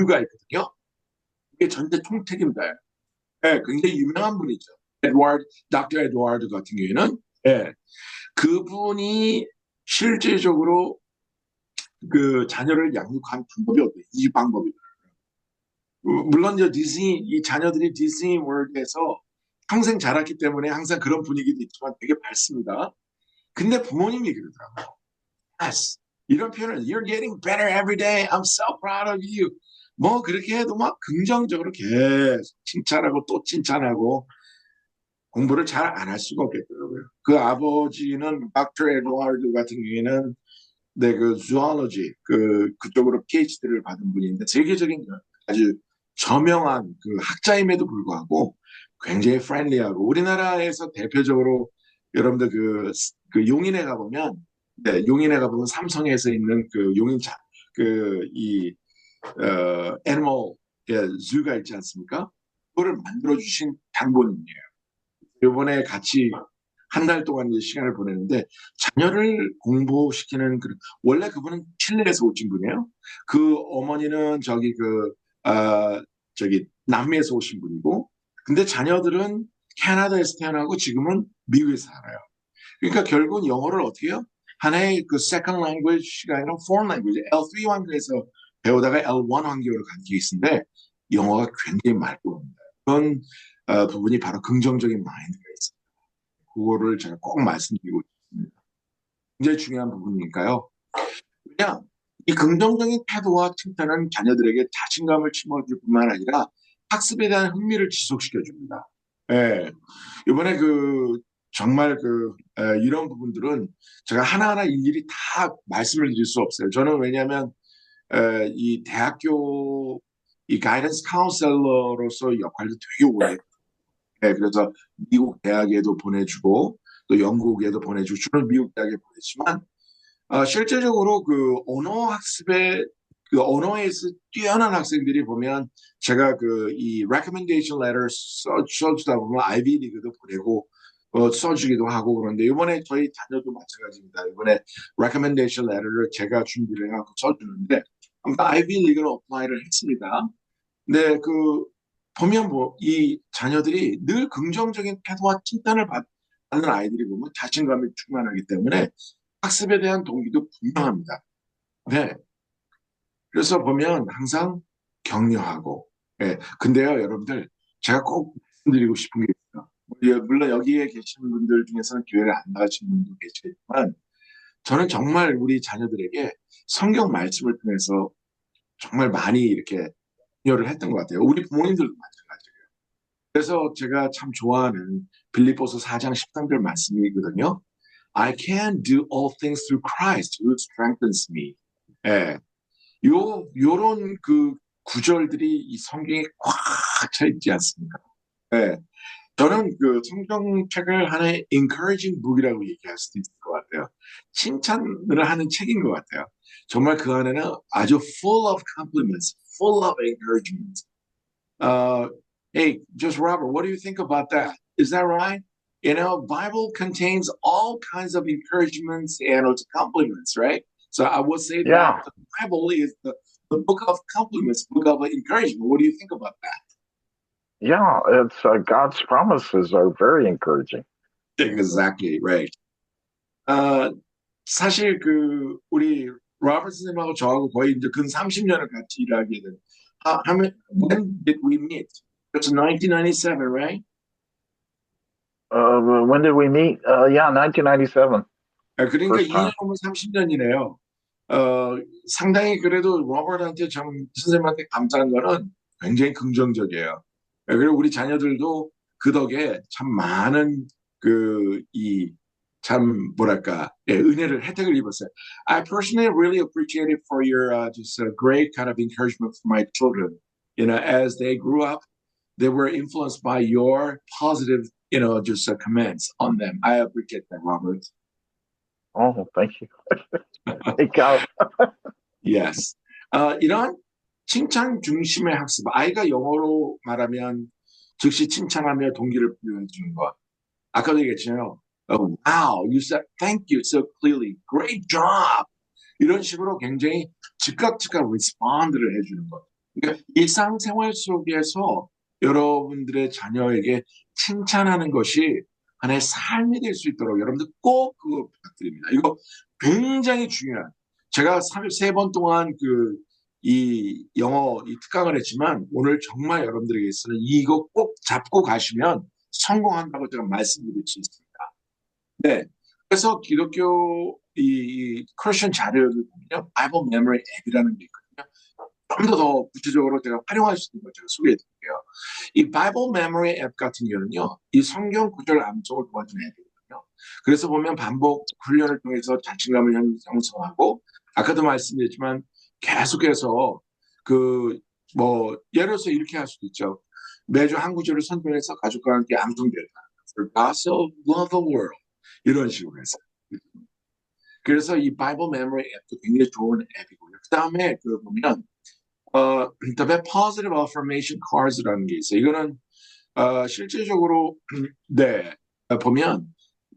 가 있거든요. 이게 전체 총책임자예요. 예, 굉장히 유명한 분이죠. 닥터 에드와르드 같은 경우에는, 예, 그분이 실제적으로 그 자녀를 양육한 방법이 어때요? 이 방법이. 물론 이제 이 자녀들이 디즈니 월드에서 평생 자랐기 때문에 항상 그런 분위기도 있지만 되게 밝습니다. 근데 부모님이 그러더라고요. Yes. 이런 표현을 You're getting better every day. I'm so proud of you. 뭐 그렇게 해도 막 긍정적으로 계속 칭찬하고 또 칭찬하고 공부를 잘 안 할 수가 없겠더라고요. 그 아버지는 닥터 에드와르드 같은 경우에는 네, zoology 그쪽으로 PhD를 받은 분인데 세계적인 아주 저명한 학자임에도 불구하고 굉장히 프렌들리하고 우리나라에서 대표적으로 여러분들 용인에 가보면 네, 용인에 가보면 삼성에서 있는 용인차 이 애니멀 즈가 있지 않습니까? 그거를 만들어 주신 장본인이에요. 이번에 같이 한 달 동안 이제 시간을 보내는데 자녀를 공부시키는 원래 그분은 칠레에서 오신 분이에요. 그 어머니는 남미에서 오신 분이고 근데 자녀들은 캐나다에서 태어나고 지금은 미국에서 살아요. 그러니까 결국은 영어를 어떻게 해요? 하나의 second language가 아니라 foreign language, L3 환경에서 배우다가 L1 환경으로 간 게 있는데 영어가 굉장히 맑고 그런 부분이 바로 긍정적인 마인드가 있어요. 그거를 제가 꼭 말씀드리고 싶습니다. 굉장히 중요한 부분이니까요. 그냥 이 긍정적인 태도와 칭찬은 자녀들에게 자신감을 심어줄 뿐만 아니라 학습에 대한 흥미를 지속시켜 줍니다. 예. 이번에 정말 이런 부분들은 제가 하나하나 일일이 다 말씀을 드릴 수 없어요. 저는 왜냐하면 이 대학교 이 가이던스 카운셀러로서 역할도 되게 오래 했고 네, 그래서 미국 대학에도 보내주고 또 영국에도 보내주고 주로 미국 대학에 보냈지만 실제적으로 언어 학습에 언어에서 뛰어난 학생들이 보면 제가 이 recommendation letter 써주다 보면 아이비 리그도 보내고 써주기도 하고 그런데 이번에 저희 자녀도 마찬가지입니다. 이번에 recommendation letter를 제가 준비를 해갖고 써주는데 아무튼 아이비 리그를 어플라이를 했습니다. 근데 보면 이 자녀들이 늘 긍정적인 태도와 칭찬을 받는 아이들이 보면 자신감이 충만하기 때문에 학습에 대한 동기도 분명합니다. 네. 그래서 보면 항상 격려하고. 예. 근데요, 여러분들, 제가 꼭 말씀드리고 싶은 게 있어요. 물론 여기에 계시는 분들 중에서는 교회를 안 나가시는 분도 계시겠지만, 저는 정말 우리 자녀들에게 성경 말씀을 통해서 정말 많이 이렇게 격려를 했던 것 같아요. 우리 부모님들도 마찬가지예요. 그래서 제가 참 좋아하는 빌립보서 4장 13절 말씀이거든요. I can do all things through Christ who strengthens me. 예. 요런 구절들이 이 성경에 꽉 차 있지 않습니까? 예. 저는 성경책을 하나의 encouraging book이라고 얘기할 수도 있을 것 같아요. 칭찬을 하는 책인 것 같아요. 정말 그 안에는 아주 full of compliments, full of encouragement. Hey, just Robert, what do you think about that? Is that right? Bible contains all kinds of encouragements and compliments, right? So I would say that Yeah. the Bible is the book of compliments, book of encouragement. What do you think about that? Yeah, it's God's promises are very encouraging. Exactly, right. 아, 사실 우리 로버트 선생님하고 저하고 거의 이제 근 30년을 같이 일하게 된, when did we meet? It's 1997, right? When did we meet? Yeah, 1997, 그러니까 first 2년 time. 오면 30년이네요. 상당히 그래도 로버트한테 선생님한테 감사한 거는 굉장히 긍정적이에요. 그리고 우리 자녀들도 그 덕에 참 많은 참 뭐랄까, 은혜를, 혜택을 입었어요. I personally really appreciate it for your just a great kind of encouragement for my children. As they grew up, they were influenced by your positive, just comments on them. I appreciate that, Robert. Oh, thank you. Hey, Cal. Yes. 이런 칭찬 중심의 학습. 아이가 영어로 말하면 즉시 칭찬하며 동기를 부여해주는 것. 아까도 얘기했잖아요. Wow, you said thank you so clearly. Great job. 이런 식으로 굉장히 즉각 리스폰드를 해주는 것. 그러니까 일상생활 속에서 여러분들의 자녀에게 칭찬하는 것이 하나의 삶이 될 수 있도록 여러분들 꼭 그거 부탁드립니다. 이거 굉장히 중요한. 제가 3번 동안 이 영어 이 특강을 했지만 오늘 정말 여러분들에게서는 이거 꼭 잡고 가시면 성공한다고 제가 말씀드릴 수 있습니다. 네. 그래서 기독교 이 크리스천 자료를 보면요. 바이블 메모리 앱이라는 게 있거든요. 좀 더 구체적으로 제가 활용할 수 있는 걸 제가 소개해 드릴게요. 이 바이블 메모리 앱 같은 경우는요. 이 성경 구절 암송을 도와주는 앱이거든요. 그래서 보면 반복 훈련을 통해서 자신감을 형성하고 아까도 말씀드렸지만 계속해서 예를 들어서 이렇게 할 수도 있죠. 매주 한 구절을 선정해서 가족과 함께 암송되다. For God so loved the world. 이런 식으로 해서. 그래서 이 바이블 메모리 앱도 굉장히 좋은 앱이고요. 그 다음에 보면 그다음에 positive affirmation cards라는 게 있어요. 이거는 실질적으로 네 보면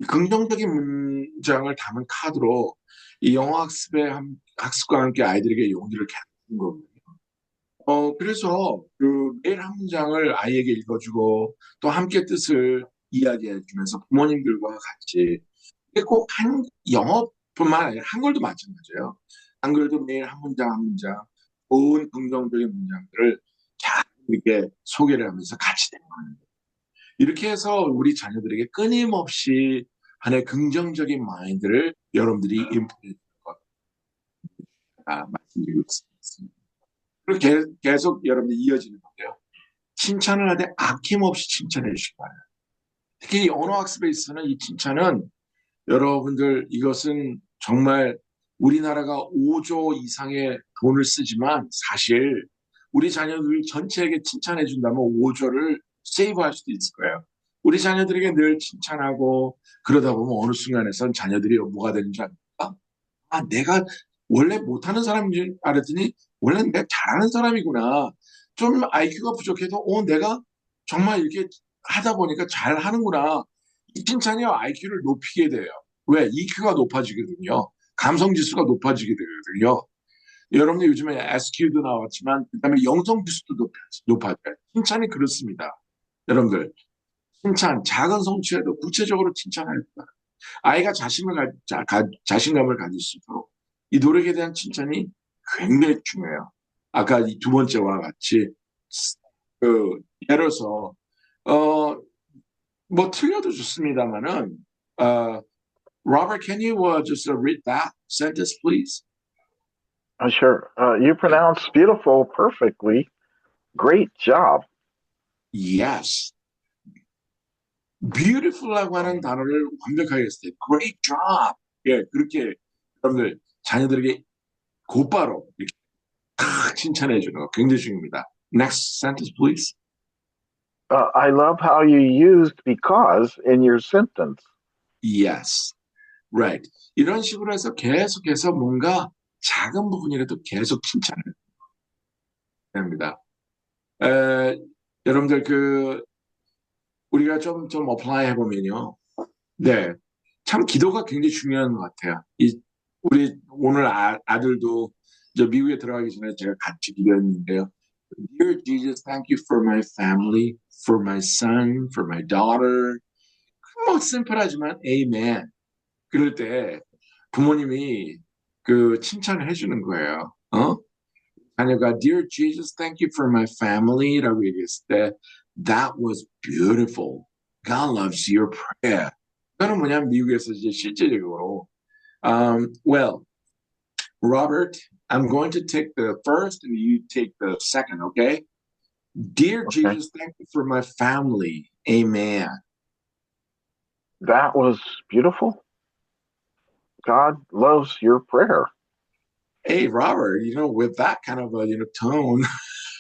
긍정적인 문장을 담은 카드로 이 영어 학습과 함께 아이들에게 용기를 주는 거거든요. 그래서 매일 한 문장을 아이에게 읽어주고 또 함께 뜻을 이야기해주면서 부모님들과 같이 꼭 영어뿐만 아니라 한글도 마찬가지예요. 한글도 매일 한 문장 한 문장 좋은 긍정적인 문장들을 잘 이렇게 소개를 하면서 같이 대화하는 거예요. 이렇게 해서 우리 자녀들에게 끊임없이 하나의 긍정적인 마인드를 여러분들이 인풋해 주는 것 말씀드리고 있습니다. 그리고 계속 여러분들이 이어지는 건데요. 칭찬을 할 때 아낌없이 칭찬해 주시기 바랍니다. 특히 언어학습에 있어서는 이 칭찬은 여러분들 이것은 정말 우리나라가 5조 이상의 돈을 쓰지만 사실 우리 자녀들 전체에게 칭찬해 준다면 5조를 세이브할 수도 있을 거예요. 우리 자녀들에게 늘 칭찬하고 그러다 보면 어느 순간에선 자녀들이 뭐가 되는 줄 압니까? 아, 내가 원래 못하는 사람인 줄 알았더니 원래 내가 잘하는 사람이구나. 좀 IQ가 부족해도 내가 정말 이렇게 하다 보니까 잘하는구나. 이 칭찬이 IQ를 높이게 돼요. 왜? EQ가 높아지거든요. 감성 지수가 높아지게 되거든요. 여러분들 요즘에 SQ도 나왔지만 그다음에 영성 지수도 높아져요. 칭찬이 그렇습니다. 여러분들 칭찬 작은 성취에도 구체적으로 칭찬할 거예요. 아이가 자신감을 가질 수 있도록 이 노력에 대한 칭찬이 굉장히 중요해요. 아까 이 두 번째와 같이 예를 들어서 뭐 틀려도 좋습니다만은 Robert, can you just read that sentence, please? Sure. You pronounce beautiful perfectly. Great job. Yes. beautiful라고 하는 단어를 완벽하게 했을 때 great job. 예, 그렇게 여러분들 자녀들에게 곧바로 이렇게 탁 칭찬해 주는 거 굉장히 중요합니다. Next sentence, please. I love how you used because in your sentence. Yes. Right. 이런 식으로 해서 계속해서 뭔가 작은 부분이라도 계속 칭찬을 합니다. 여러분들 우리가 좀 어플라이 해보면요. 네. 참 기도가 굉장히 중요한 것 같아요. 우리 오늘 아들도 저 미국에 들어가기 전에 제가 같이 기도했는데요. Dear Jesus, thank you for my family, for my son, for my daughter. 뭐 심플하지만 amen. 그럴 때 부모님이 그 칭찬을 해주는 거예요. 자녀가 Dear Jesus, thank you for my family라고 얘기했을 때 That was beautiful. God loves your prayer. 그거는 뭐냐면 미국에서 이제 실제적으로 well, Robert, I'm going to take the first and you take the second, okay? Dear Okay. Jesus, thank you for my family. Amen. That was beautiful. God loves your prayer. Hey, Robert, with that kind of a, tone,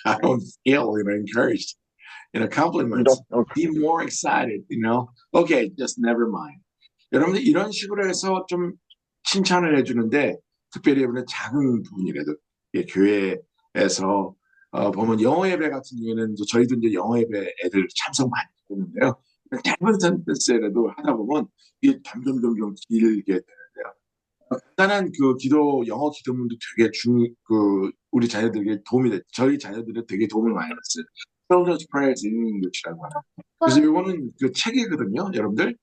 I don't feel, encouraged. You Compliments. don't. Be more excited. Okay, just never mind. 여러분들 이런 식으로 해서 좀 칭찬을 해주는데, 특별히 여러분의 작은 부분이라도, 예, 교회에서, 보면 영어 예배 같은 경우에는 저희도 이제 영어 예배 애들 참석 많이 하는데요. 짧은 센텐스라도 하다 보면 이게 점점 길게 되는데요. 간단한 그 영어 기도문도 되게 우리 자녀들에게 저희 자녀들은 되게 도움을 많이 받았어요. Children's Prayers in English라고 하는. 그래서 이거는 그 책이거든요, 여러분들.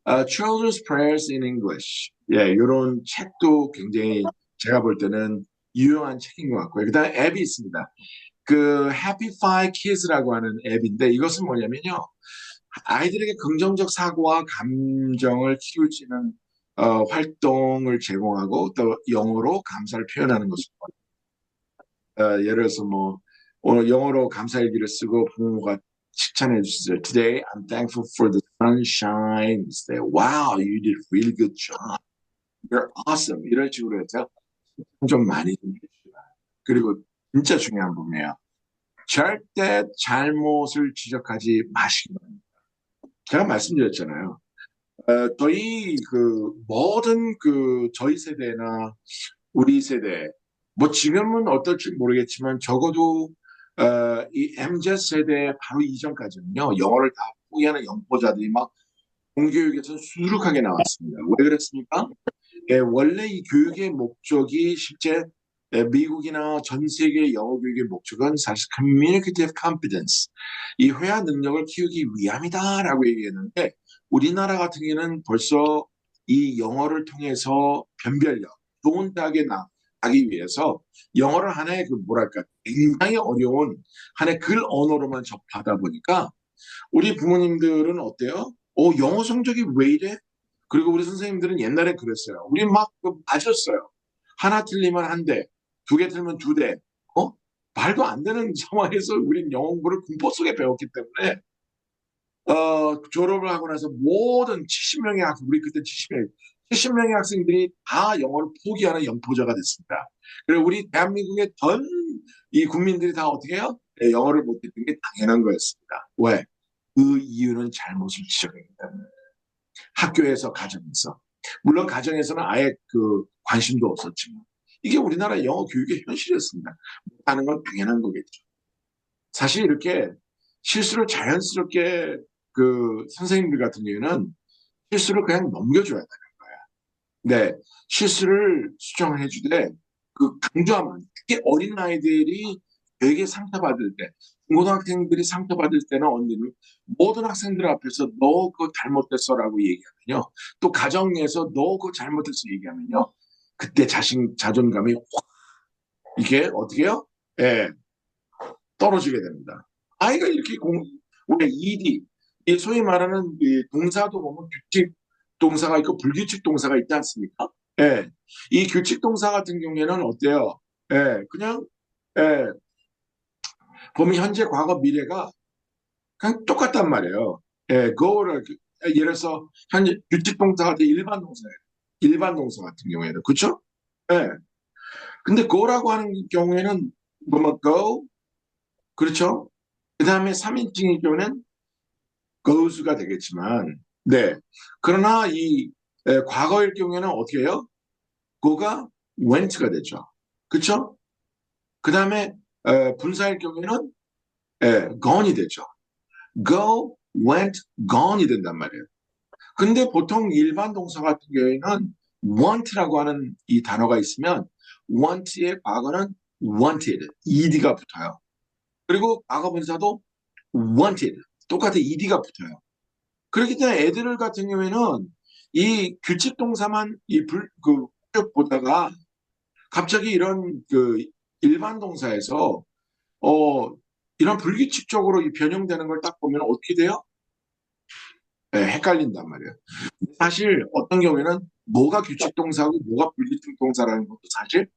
Children's Prayers in English. 예, 이런 책도 굉장히 제가 볼 때는 유용한 책인 것 같고요. 그다음에 앱이 있습니다. 그 Happy Five Kids라고 하는 앱인데 이것은 뭐냐면요, 아이들에게 긍정적 사고와 감정을 키울 수 있는 활동을 제공하고 또 영어로 감사를 표현하는 것을 예를 들어서 오늘 영어로 감사일기를 쓰고 부모가 칭찬해 주세요. Today I'm thankful for the sunshine. Say, wow, you did a really good job. You're awesome. 이런 식으로 해서 좀 많이 좀 해주시라. 그리고 진짜 중요한 부분이에요. 절대 잘못을 지적하지 마시기 바랍니다. 제가 말씀드렸잖아요. 저희 모든 저희 세대나 우리 세대, 지금은 어떨지 모르겠지만 적어도 이 MZ 세대 바로 이전까지는요, 영어를 다 포기하는 영포자들이 막 공교육에서 수두룩하게 나왔습니다. 왜 그랬습니까? 원래 이 교육의 목적이 실제 미국이나 전 세계 영어 교육의 목적은 사실 communicative competence, 이 회화 능력을 키우기 위함이다라고 얘기했는데 우리나라 같은 경우는 벌써 이 영어를 통해서 변별력, 좋은 대학에 나가기 위해서 영어를 하나의 굉장히 어려운 하나의 글 언어로만 접하다 보니까 우리 부모님들은 어때요? 영어 성적이 왜 이래? 그리고 우리 선생님들은 옛날에 그랬어요. 우리 막 맞았어요. 하나 틀리면 한 대, 두 개 틀리면 두 대. 말도 안 되는 상황에서 우린 영어 공부를 공포 속에 배웠기 때문에 졸업을 하고 나서 모든 70명의 학생, 우리 그때 70명의 학생들이 다 영어를 포기하는 영포자가 됐습니다. 그리고 우리 대한민국의 전 이 국민들이 다 어떻게 해요? 영어를 못했던 게 당연한 거였습니다. 왜? 그 이유는 잘못을 지적했기 때문에. 학교에서, 가정에서. 물론 가정에서는 아예 관심도 없었지만 이게 우리나라 영어 교육의 현실이었습니다. 못하는 건 당연한 거겠죠. 사실 이렇게 실수를 자연스럽게 선생님들 같은 경우는 실수를 그냥 넘겨줘야 되는 거야. 네, 실수를 수정해 주되 강조하면, 특히 어린 아이들이 되게 상처받을 때, 중고등학생들이 상처받을 때는 언니는 모든 학생들 앞에서 너 그거 잘못됐어라고 얘기하면요, 또 가정에서 너 그거 잘못됐어 얘기하면요, 그때 자존감이 확 이게 어떻게 해요? 예, 떨어지게 됩니다. 아이가 이렇게 우리 ED, 이 소위 말하는 이 동사도 보면 규칙 동사가 있고 불규칙 동사가 있지 않습니까? 예. 이 규칙 동사 같은 경우에는 어때요? 예, 그냥, 예, 보면 현재, 과거, 미래가 그냥 똑같단 말이에요. 예, 예를 들어서, 현재 규칙 동사가 일반 동사예요. 일반 동사 같은 경우에는. 그쵸? 예. 근데 go라고 하는 경우에는, go, 그렇죠? 그 다음에 3인칭의 경우는 goes가 되겠지만, 네. 그러나 과거일 경우에는 어떻게 해요? go가 went가 되죠. 그쵸? 그 다음에 분사일 경우에는 gone이 되죠. go, went, gone이 된단 말이에요. 근데 보통 일반 동사 같은 경우에는 want라고 하는 이 단어가 있으면 want의 과거는 wanted, ed가 붙어요. 그리고 과거 분사도 wanted. 똑같은 ed가 붙어요. 그렇기 때문에 애들 같은 경우에는 이 규칙 동사만 쭉 보다가 갑자기 이런 일반 동사에서 어, 이런 불규칙적으로 이 변형되는 걸 딱 보면 어떻게 돼요? 네, 헷갈린단 말이에요. 사실 어떤 경우에는 뭐가 규칙 동사고 뭐가 불규칙 동사라는 것도 사실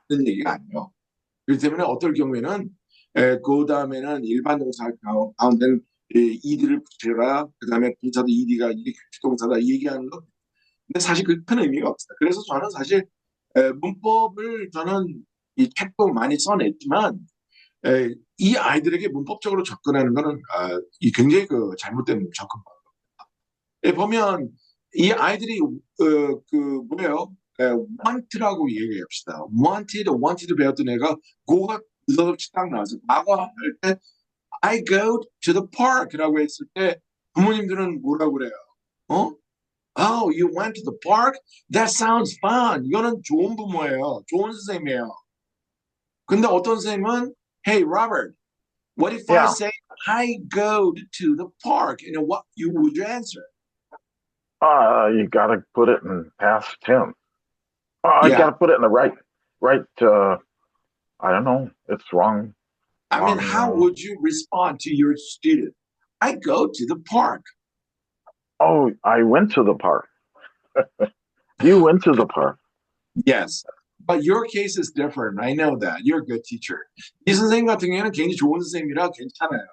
맞는 얘기가 아니에요. 그렇기 때문에 어떨 경우에는 그 다음에는 일반 동사 가운데는 ed를 붙여라. 그 다음에 분사도 ed가 이게 규칙 동사다 이 얘기하는 거. 근데 사실 그 큰 의미가 없어요. 그래서 저는 사실 문법을 저는 이 책도 많이 써냈지만 이 아이들에게 문법적으로 접근하는 거는 이 굉장히 잘못된 접근법. 보면 이 아이들이 뭐예요? want라고 얘기합시다. wanted 배웠던 애가 go가 느닷없이 딱 나와서 과거 할 때 I go to the park라고 했을 때 부모님들은 뭐라고 그래요? 어? Oh, you went to the park? That sounds fun. 이거는 좋은 부모예요. 좋은 선생님이에요. 근데 어떤 선생님은 Hey, Robert, what if I Yeah. say I go to the park? And what would you answer? You gotta put it in past tense. I Yeah. gotta put it in the right. I don't know. It's wrong. I mean, how would you respond to your student? I go to the park. Oh, I went to the park. You went to the park. Yes. But your case is different. I know that. You're a good teacher. 이 선생님 같은 경우에는 굉장히 좋은 선생님이라 괜찮아요.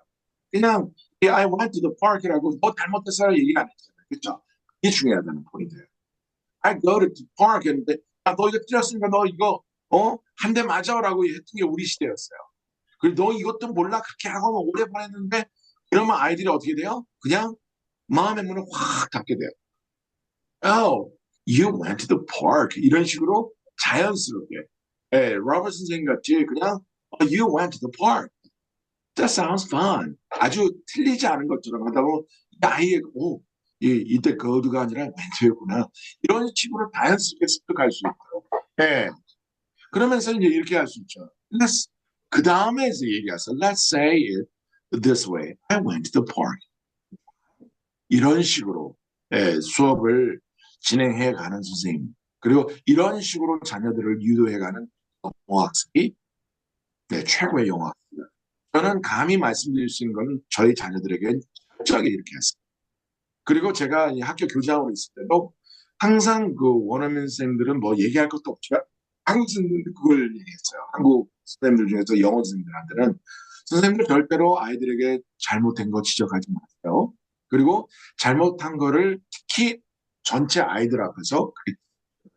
그냥 I went to the park이라고 뭐 잘못했어요 얘기 안 했잖아요. 그렇죠? 이게 중요하다는 포인트예요. I go to the park 했는데 너 이거 틀렸으니까 너 이거 한 대 맞아라고 했던 게 우리 시대였어요. 그리고 너 이것도 몰라 그렇게 하고 오래 보냈는데 그러면 아이들이 어떻게 돼요? 그냥 마음의 문을 확 닫게 돼요. Oh, you went to the park. 이런 식으로 자연스럽게. 로버트 선생님 같이 그냥 you went to the park. That sounds fun. 아주 틀리지 않은 것처럼 하다 보면 아이의 이때 go가 아니라 went였구나. 이런 식으로 자연스럽게 습득할 수 있어요. 예. 그러면서 이제 이렇게 할 수 있죠. 그 다음에서 얘기하세요. Let's say it this way. I went to the park. 이런 식으로 수업을 진행해 가는 선생님. 그리고 이런 식으로 자녀들을 유도해 가는 영어학습이 최고의 영어학습입니다. 저는 감히 말씀드릴 수 있는 건 저희 자녀들에게 철저하게 이렇게 했습니다. 그리고 제가 이 학교 교장으로 있을 때도 항상 원어민 선생님들은 뭐 얘기할 것도 없지만 한국 선생님들 그걸 얘기했어요. 한국 선생님들 중에서 영어 선생님들한테는 선생님들 절대로 아이들에게 잘못된 거 지적하지 마세요. 그리고 잘못한 거를 특히 전체 아이들 앞에서 그렇게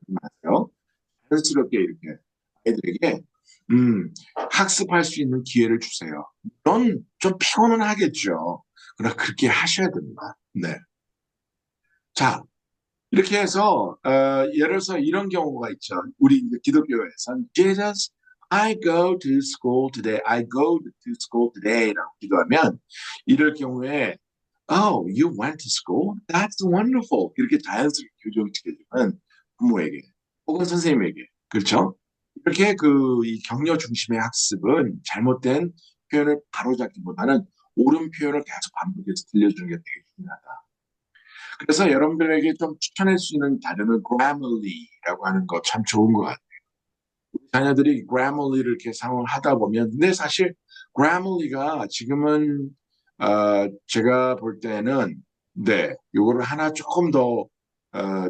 마세요. 자연스럽게 이렇게 아이들에게 학습할 수 있는 기회를 주세요. 물론 좀 피곤은 하겠죠. 그러나 그렇게 하셔야 됩니다. 네. 자, 이렇게 해서 예를 들어서 이런 경우가 있죠. 우리 기독교에서는 Jesus, I go to school today. I go to school today라고 기도하면 이럴 경우에 Oh, you went to school? That's wonderful. 이렇게 자연스럽게 교정시켜주면 부모에게 혹은 선생님에게 그렇죠? 이렇게 이 격려 중심의 학습은 잘못된 표현을 바로잡기보다는 옳은 표현을 계속 반복해서 들려주는 게 되게 중요하다. 그래서 여러분들에게 좀 추천할 수 있는 자료는 Grammarly라고 하는 거 참 좋은 것 같아요. 자녀들이 Grammarly를 이렇게 사용을 하다 보면, 근데 사실 Grammarly가 지금은 제가 볼 때는 요거를 하나 조금 더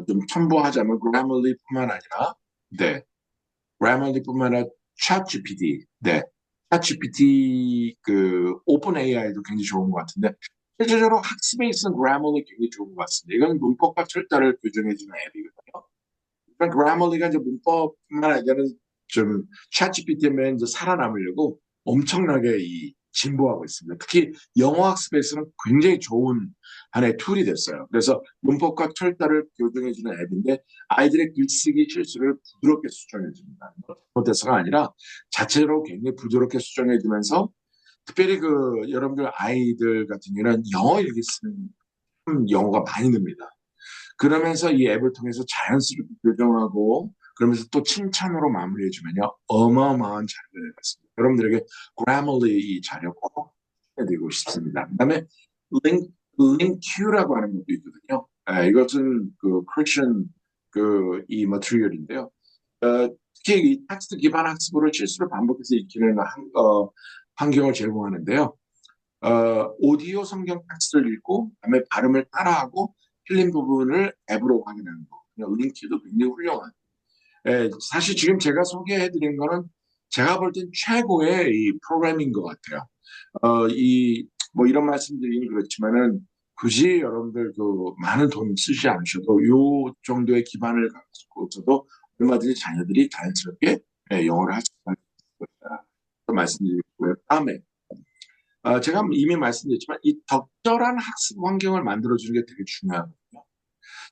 좀 첨부하자면 Grammarly뿐만 아니라 Grammarly뿐만 아니라 ChatGPT, ChatGPT 오픈 AI도 굉장히 좋은 것 같은데. 실제적으로 학습에 있어서 Grammarly 굉장히 좋은 것 같습니다. 이건 문법과 철자를 교정해주는 앱이거든요. 그러니까 Grammarly가 이제 문법뿐만 아니라 좀 ChatGPT에 이제 살아남으려고 엄청나게 진보하고 있습니다. 특히 영어 학습에서는 굉장히 좋은 하나의 툴이 됐어요. 그래서 문법과 철자를 교정해주는 앱인데 아이들의 글쓰기 실수를 부드럽게 수정해줍니다. 못해서가 아니라 자체로 굉장히 부드럽게 수정해주면서 특별히 여러분들 아이들 같은 경우는 영어 읽기 쓰는 영어가 많이 늡니다. 그러면서 이 앱을 통해서 자연스럽게 교정하고 그러면서 또 칭찬으로 마무리해주면요. 어마어마한 자료가 되겠습니다. 여러분들에게 Grammarly 이 자료 꼭 해드리고 싶습니다. 그다음에 LinkQ라고 하는 것도 있거든요. 이것은 그 Christian 이 머티리얼인데요. 특히 이 텍스트 기반 학습으로 실수를 반복해서 익히는 환경을 제공하는데요. 오디오 성경 텍스트를 읽고 그다음에 발음을 따라하고 틀린 부분을 앱으로 확인하는 거. 링키도 굉장히 훌륭한. 사실 지금 제가 소개해드린 거는 제가 볼 땐 최고의 이 프로그램인 것 같아요. 뭐 이런 말씀드리긴 그렇지만은 굳이 여러분들 많은 돈 쓰지 않으셔도 요 정도의 기반을 가지고 있어도 얼마든지 자녀들이 자연스럽게 영어를 할 수 있다. 말씀드리고요. 다음에 제가 이미 말씀드렸지만 이 적절한 학습 환경을 만들어주는 게 되게 중요하거든요.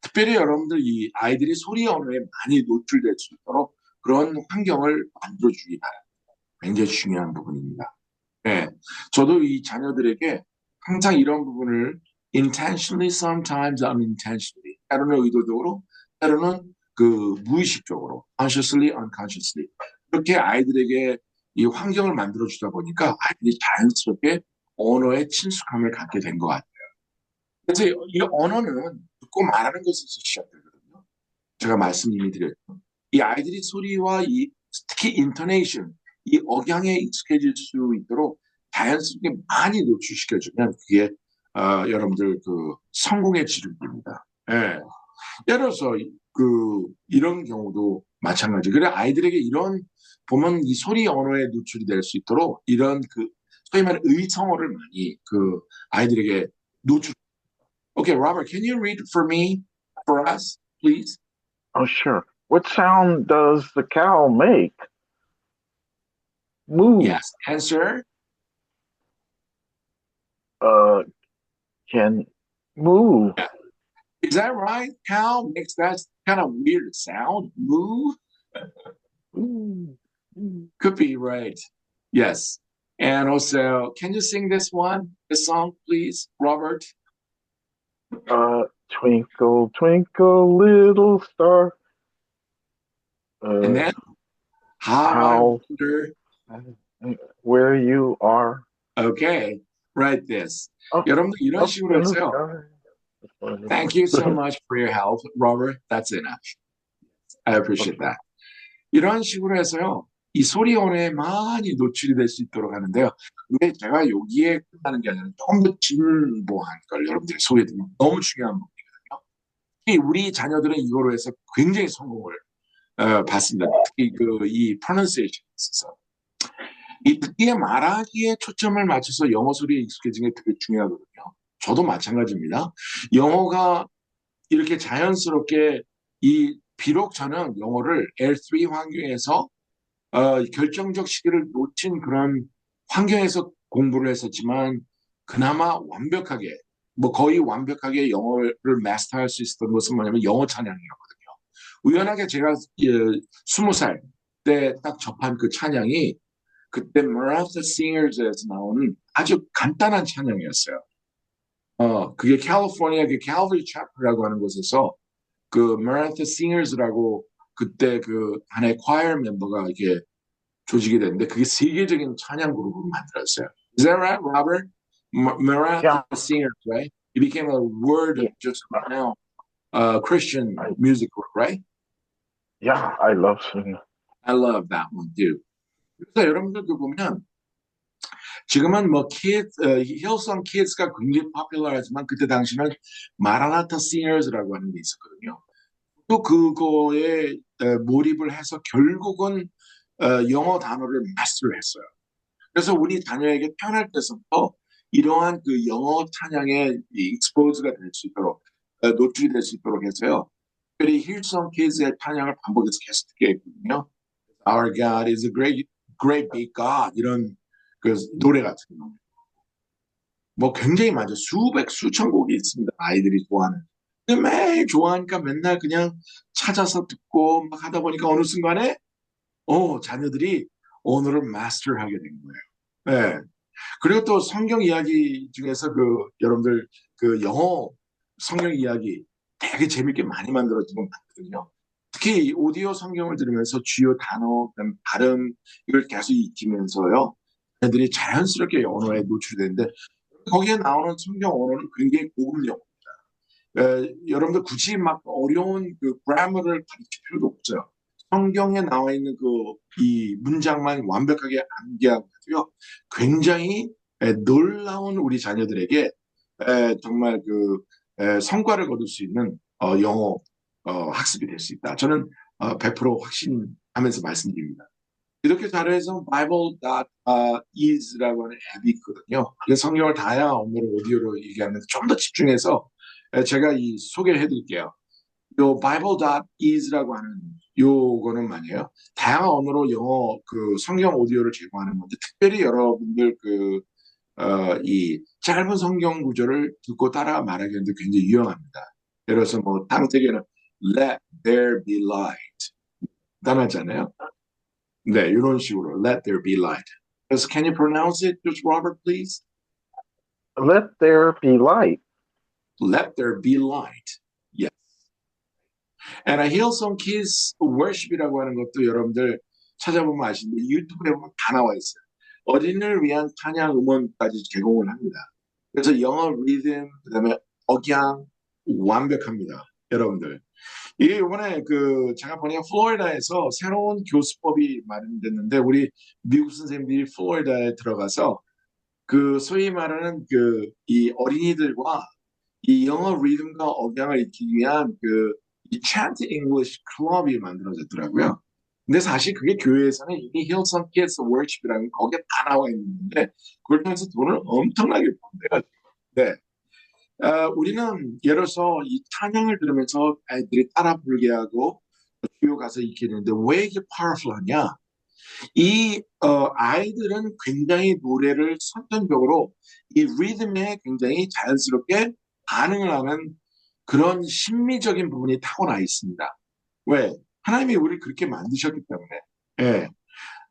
특별히 여러분들 이 아이들이 소리 언어에 많이 노출될 수 있도록 그런 환경을 만들어주기 바랍니다. 굉장히 중요한 부분입니다. 네, 저도 이 자녀들에게 항상 이런 부분을 intentionally, sometimes unintentionally, 때로는 의도적으로, 때로는 무의식적으로, consciously, unconsciously 그렇게 아이들에게 이 환경을 만들어주다 보니까 아이들이 자연스럽게 언어에 친숙함을 갖게 된 것 같아요. 그래서 이 언어는 듣고 말하는 것에서 시작되거든요. 제가 말씀 이미 드렸죠. 이 아이들이 소리와 특히 intonation, 이 억양에 익숙해질 수 있도록 자연스럽게 많이 노출시켜주면 그게 여러분들 성공의 지름길입니다. 예. 예를 들어서 이런 경우도 마찬가지. 그래 아이들에게 이런 보면 이 소리 언어에 노출이 될 수 있도록 이런 소위 말하는 의성어를 많이 아이들에게 노출. Okay, Robert, can you read for me, for us, please? Oh, sure. What sound does the cow make? Moo. Yes. Answer. Can moo. Is that right? Cow makes that kind of weird sound. Moo. Could be right. Yes. And also, can you sing this song, please, Robert? Twinkle, twinkle, little star. And then, how I wonder where you are. Okay, write this. Up, 여러분들 이런 up 식으로 in the 해서요. sky. Thank you so much for your help, Robert. That's enough. I appreciate that. 이런 식으로 해서요. 이 소리 언어에 많이 노출이 될 수 있도록 하는데요. 근데 제가 여기에 끝나는 게 아니라 조금 더 진보한 걸 여러분들이 소개해드리면 너무 중요한 부분이거든요. 특히 우리 자녀들은 이거로 해서 굉장히 성공을 봤습니다. 특히 이 pronunciation에 있어서. 이 듣기에 말하기에 초점을 맞춰서 영어 소리에 익숙해지는 게 되게 중요하거든요. 저도 마찬가지입니다. 영어가 이렇게 자연스럽게 비록 저는 영어를 L3 환경에서 결정적 시기를 놓친 그런 환경에서 공부를 했었지만 그나마 완벽하게 거의 완벽하게 영어를 마스터할 수 있었던 것은 뭐냐면 영어 찬양이었거든요. 우연하게 제가 20살 때 딱 접한 그 찬양이 그때 Maranatha Singers에서 나오는 아주 간단한 찬양이었어요. 그게 캘리포니아 Calvary Chapel이라고 하는 곳에서 Maranatha Singers라고 그때 하나의 choir 멤버가 이렇게 조직이 됐는데 그게 세계적인 찬양 그룹으로 만들었어요. Is that right, Robert? Maranatha Singers, right? It became a word just now, Christian music group, right? Yeah, I love singing. I love that one too. 그래서 여러분들도 보면 지금은 Hillsong Kids가 굉장히 popular하지만 그때 당시는 Maranatha Singers라고 하는 게 있었거든요. 또 그거에 몰입을 해서 결국은 영어 단어를 마스터를 했어요. 그래서 우리 자녀에게 태어날 때부터 이러한 영어 찬양에 익스포즈가 될 수 있도록 노출이 될 수 있도록 해서요. 특별히 Hillsong Kids의 찬양을 반복해서 계속 듣게 했거든요. Our God is a great, great big God 이런 노래 같은 거. 굉장히 많죠. 수천 곡이 있습니다. 아이들이 좋아하는. 근데 매일 좋아하니까 맨날 그냥 찾아서 듣고 막 하다 보니까 어느 순간에 자녀들이 언어를 마스터하게 된 거예요. 네. 그리고 또 성경 이야기 중에서 여러분들 영어 성경 이야기 되게 재밌게 많이 만들어진 건 봤거든요. 특히 이 오디오 성경을 들으면서 주요 단어, 그다음 발음 이걸 계속 익히면서요. 애들이 자연스럽게 언어에 노출되는데 거기에 나오는 성경 언어는 굉장히 고급용. 여러분들 굳이 막 어려운 그 그래머를 가르칠 필요도 없어요. 성경에 나와 있는 이 문장만 완벽하게 암기하고요. 굉장히 놀라운 우리 자녀들에게 정말 성과를 거둘 수 있는 영어 학습이 될 수 있다. 저는 100% 확신하면서 말씀드립니다. 이렇게 잘해서 Bible.is라고 하는 앱이 있거든요. 그래서 성경을 다양한 언어로 오디오로 얘기하면서 좀 더 집중해서 제가 이 소개를 해드릴게요. 요 Bible.is라고 하는 요거는 말이에요. 다양한 언어로 영어 성경 오디오를 제공하는 건데 특별히 여러분들 이 짧은 성경 구절을 듣고 따라 말하기 하는데 굉장히 유용합니다. 예를 들어서 뭐 탕제기는 Let there be light 단하잖아요. 네, 이런 식으로 Let there be light. 그래서 can you pronounce it, just Robert, please? Let there be light. Let there be light. Yes. And a Hillsong Kids Worship이라고 하는 것도 여러분들 찾아보면 아시는데 유튜브에 보면 다 나와 있어요. 어린이를 위한 찬양 음원까지 제공을 합니다. 그래서 영어 리듬, 그다음에 억양 완벽합니다. 여러분들. 이게 이번에 제가 보니까 플로리다에서 새로운 교수법이 마련됐는데 우리 미국 선생님들이 플로리다에 들어가서 소위 말하는 이 어린이들과 이 영어 리듬과 억양을 익히기 위한 이 Chant English 클럽이 만들어졌더라고요. 근데 사실 그게 교회에서는 이미 Hillsong Kids Worship이라는 거기에 다 나와 있는데 그걸 통해서 돈을 엄청나게 번대요. 네. 우리는 예를 들어서 이 찬양을 들으면서 아이들이 따라 부르게 하고 주요 가서 익히게 되는데 왜 이게 파워풀하냐? 이 아이들은 굉장히 노래를 선천적으로 이 리듬에 굉장히 자연스럽게 반응을 하는 그런 심미적인 부분이 타고나 있습니다. 왜? 하나님이 우리를 그렇게 만드셨기 때문에.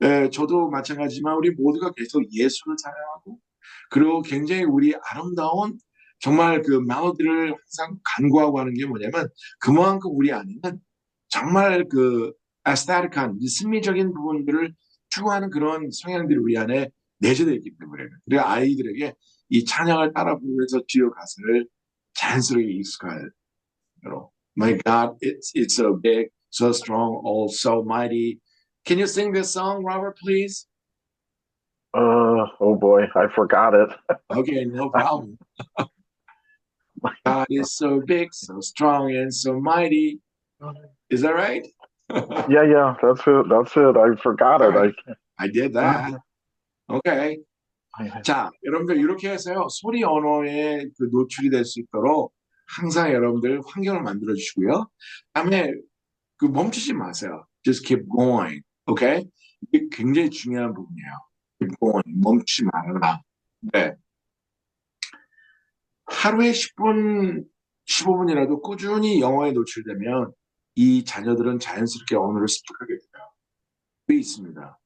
예. 저도 마찬가지지만 우리 모두가 계속 예수를 사랑하고 그리고 굉장히 우리 아름다운 정말 멜로디를 항상 간구하고 하는 게 뭐냐면 그만큼 우리 안에는 정말 아스타틱한 심미적인 부분들을 추구하는 그런 성향들이 우리 안에 내재되어 있기 때문에 그래서 아이들에게 이 찬양을 따라 부르면서 주요 가사를 자연스럽게 익숙할 My God, it's so big, so strong, oh so mighty. Can you sing this song, Robert, please? Oh boy, I forgot it. Okay, no problem. God is so big, so strong, and so mighty. Is that right? Yeah, that's it. That's it. I forgot All it. right. I did that. Okay. I 자, 여러분들 이렇게 해서요. 소리 언어에 노출이 될 수 있도록 항상 여러분들 환경을 만들어 주시고요. 다음에 멈추지 마세요. Just keep going. Okay? 이게 굉장히 중요한 부분이에요. Keep going. 멈추지 말아라. 네. 하루에 10분, 15분이라도 꾸준히 영어에 노출되면 이 자녀들은 자연스럽게 언어를 습득하게 돼요. 그게 있습니다.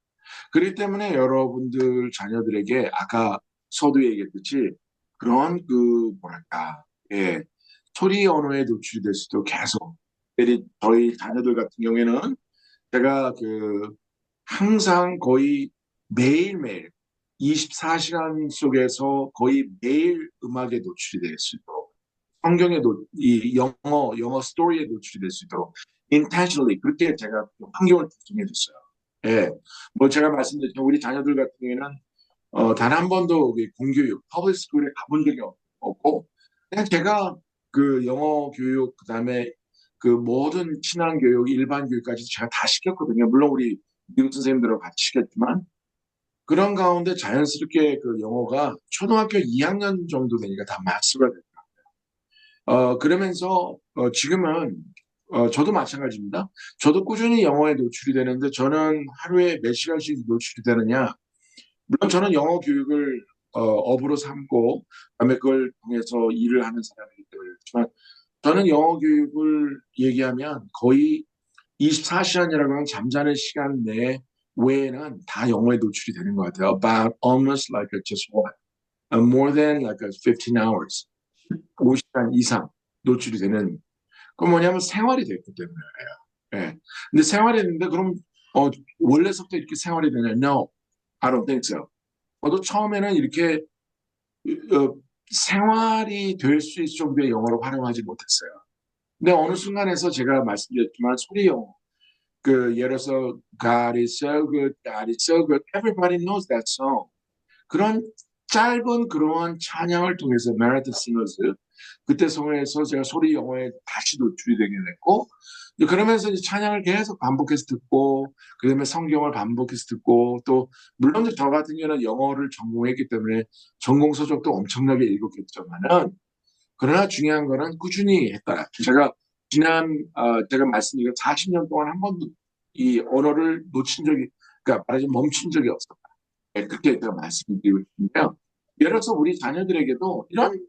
그렇기 때문에 여러분들 자녀들에게 아까 서두에 얘기했듯이 그런 뭐랄까, 예, 소리 언어에 노출이 될 수도 계속. 특히 저희 자녀들 같은 경우에는 제가 항상 거의 매일매일 24시간 속에서 거의 매일 음악에 노출이 될 수 있도록 이 영어 스토리에 노출이 될 수 있도록 intentionally 그렇게 제가 환경을 조성해 줬어요. 예. 뭐 제가 말씀드렸지만 우리 자녀들 같은 경우에는 단 한 번도 공교육, 퍼블릭 스쿨에 가본 적이 없고 그냥 제가 영어 교육 그다음에 모든 신앙 교육, 일반 교육까지 제가 다 시켰거든요. 물론 우리 미국 선생님들하고 같이 시켰지만 그런 가운데 자연스럽게 영어가 초등학교 2학년 정도 되니까 다 마스터가 됐더라고요. 그러면서 지금은 저도 마찬가지입니다. 저도 꾸준히 영어에 노출이 되는데 저는 하루에 몇 시간씩 노출이 되느냐? 물론 저는 영어 교육을 업으로 삼고 그다음에 그걸 통해서 일을 하는 사람이기 때문에 그렇지만 저는 영어 교육을 얘기하면 거의 24시간이라고 하는 잠자는 시간 내에 외에는 다 영어에 노출이 되는 것 같아요. About almost like just what? More than like 15 hours. 5시간 이상 노출이 되는. 그건 뭐냐면 생활이 됐기 때문에 그래요. 예. 근데 생활이 됐는데 그럼 원래서부터 이렇게 생활이 되냐? No, I don't think so. 저도 처음에는 이렇게 생활이 될 수 있을 정도의 영어를 활용하지 못했어요. 근데 어느 순간에서 제가 말씀드렸지만 소리 영어, 예를 들어서 God is so good, God is so good, everybody knows that song. 그런 짧은 그러한 찬양을 통해서 메리트 싱어스 그때 성에서 제가 소리 영어에 다시 노출이 되게 됐고 그러면서 이제 찬양을 계속 반복해서 듣고 그다음에 성경을 반복해서 듣고 또 물론 저 같은 경우는 영어를 전공했기 때문에 전공 서적도 엄청나게 읽었겠지만은 그러나 중요한 거는 꾸준히 했다. 제가 제가 말씀드린 40년 동안 한 번도 이 언어를 놓친 적이 그러니까 말하자면 멈춘 적이 없었다. 네, 그렇게 제가 말씀드리고 싶은데요. 예를 들어서 우리 자녀들에게도 이런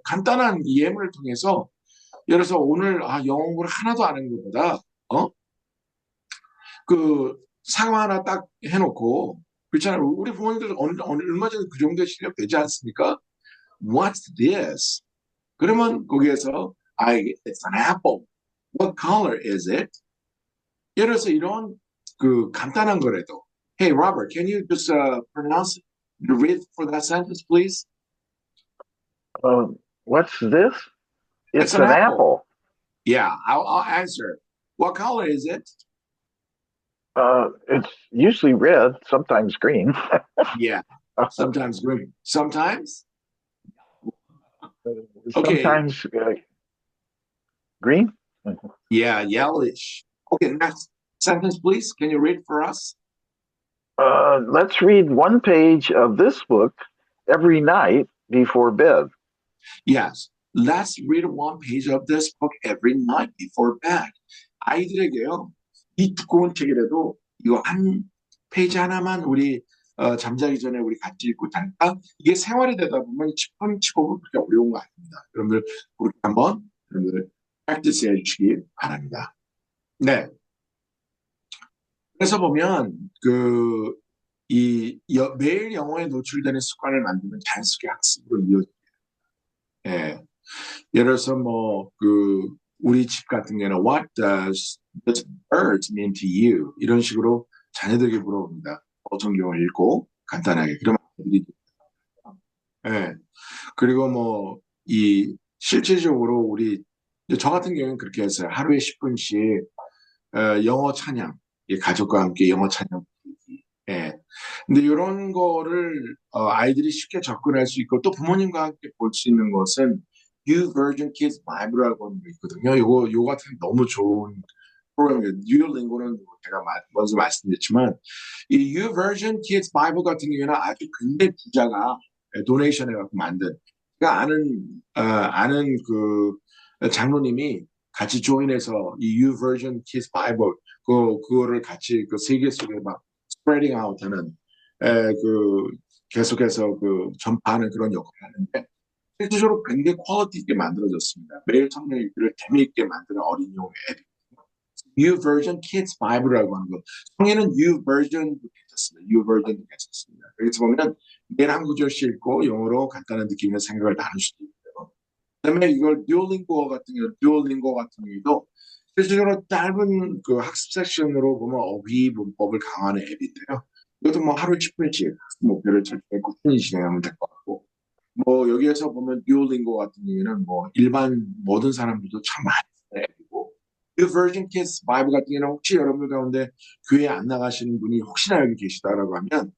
간단한 예문을 통해서 예를 들어서 오늘 영어 공부를 하나도 안 한 것보다 사과 하나 딱 해놓고 그렇잖아요. 우리 부모님들 얼마 전에 그 정도의 실력 되지 않습니까? What's this? 그러면 거기에서 it's an apple. What color is it? 예를 들어서 이런 간단한 거라도 Hey Robert, can you just pronounce the read for that sentence, please? What's this? It's It's an an apple. apple. Yeah, I'll answer. What color is it? It's usually red, sometimes green. Yeah, sometimes green. Sometimes? Okay, Sometimes green. yeah, yellowish. Okay, next sentence, please. Can you read for us? Let's read one page of this book every night before bed. Yes, let's read one page of this book every night before bed. 아이들에게요, 이 두꺼운 책이라도 이거 한 페이지 하나만 우리 잠자기 전에 우리 같이 읽고 잘까? 이게 생활이 되다 보면 10분, 15분 그렇게 어려운 거 아닙니다. 여러분들 그렇게 한번 여러분들 practice 해주시기 바랍니다. 네. 그래서 보면 매일 영어에 노출되는 습관을 만들면 자연스럽게 학습으로 이어져요. 예. 예를 들어서 우리 집 같은 경우는 What does this bird mean to you? 이런 식으로 자녀들에게 물어봅니다. 성경을 읽고 간단하게. 그러면 아이들이 예. 그리고 실질적으로 저 같은 경우는 그렇게 했어요. 하루에 10분씩 영어 찬양, 가족과 함께 영어 찬양. 예. 근데 이런 거를 아이들이 쉽게 접근할 수 있고 또 부모님과 함께 볼 수 있는 것은 U Version Kids Bible라고 하는 게 있거든요. 요거 같은 너무 좋은 프로그램이에요. 뉴얼링고는 제가 먼저 말씀드렸지만 이 U Version Kids Bible 같은 경우에는 아주 근대 부자가 도네이션 해갖고 만든 제가 아는 장로님이 같이 조인해서 이 U Version Kids Bible 그거를 같이 세계 속에 막 spreading out 하는 계속해서 전파하는 그런 역할을 하는데 실질적으로 굉장히 퀄리티 있게 만들어졌습니다. 매일 성경 읽기를 재미있게 만드는 어린이용 앱. U Version Kids Bible라고 하는 거. 성에는 U Version도 괜찮습니다. U Version도 괜찮습니다. 여기서 보면 매일 한 구절씩 읽고 영어로 간단한 느낌의 생각을 나눌 수도 있고요. 그다음에 이걸 듀오링고 같은 경우도 실질적으로 짧은 학습 섹션으로 보면 어휘 문법을 강화하는 앱인데요. 이것도 하루 10분씩 학습 목표를 설정해 꾸준히 진행하면 될 것 같고 여기에서 보면 듀오링고 같은 경우에는 일반 모든 사람들도 참 많이 쓰는 앱이고 U Version Kids Bible 같은 경우는 혹시 여러분들 가운데 교회 안 나가시는 분이 혹시나 여기 계시다라고 하면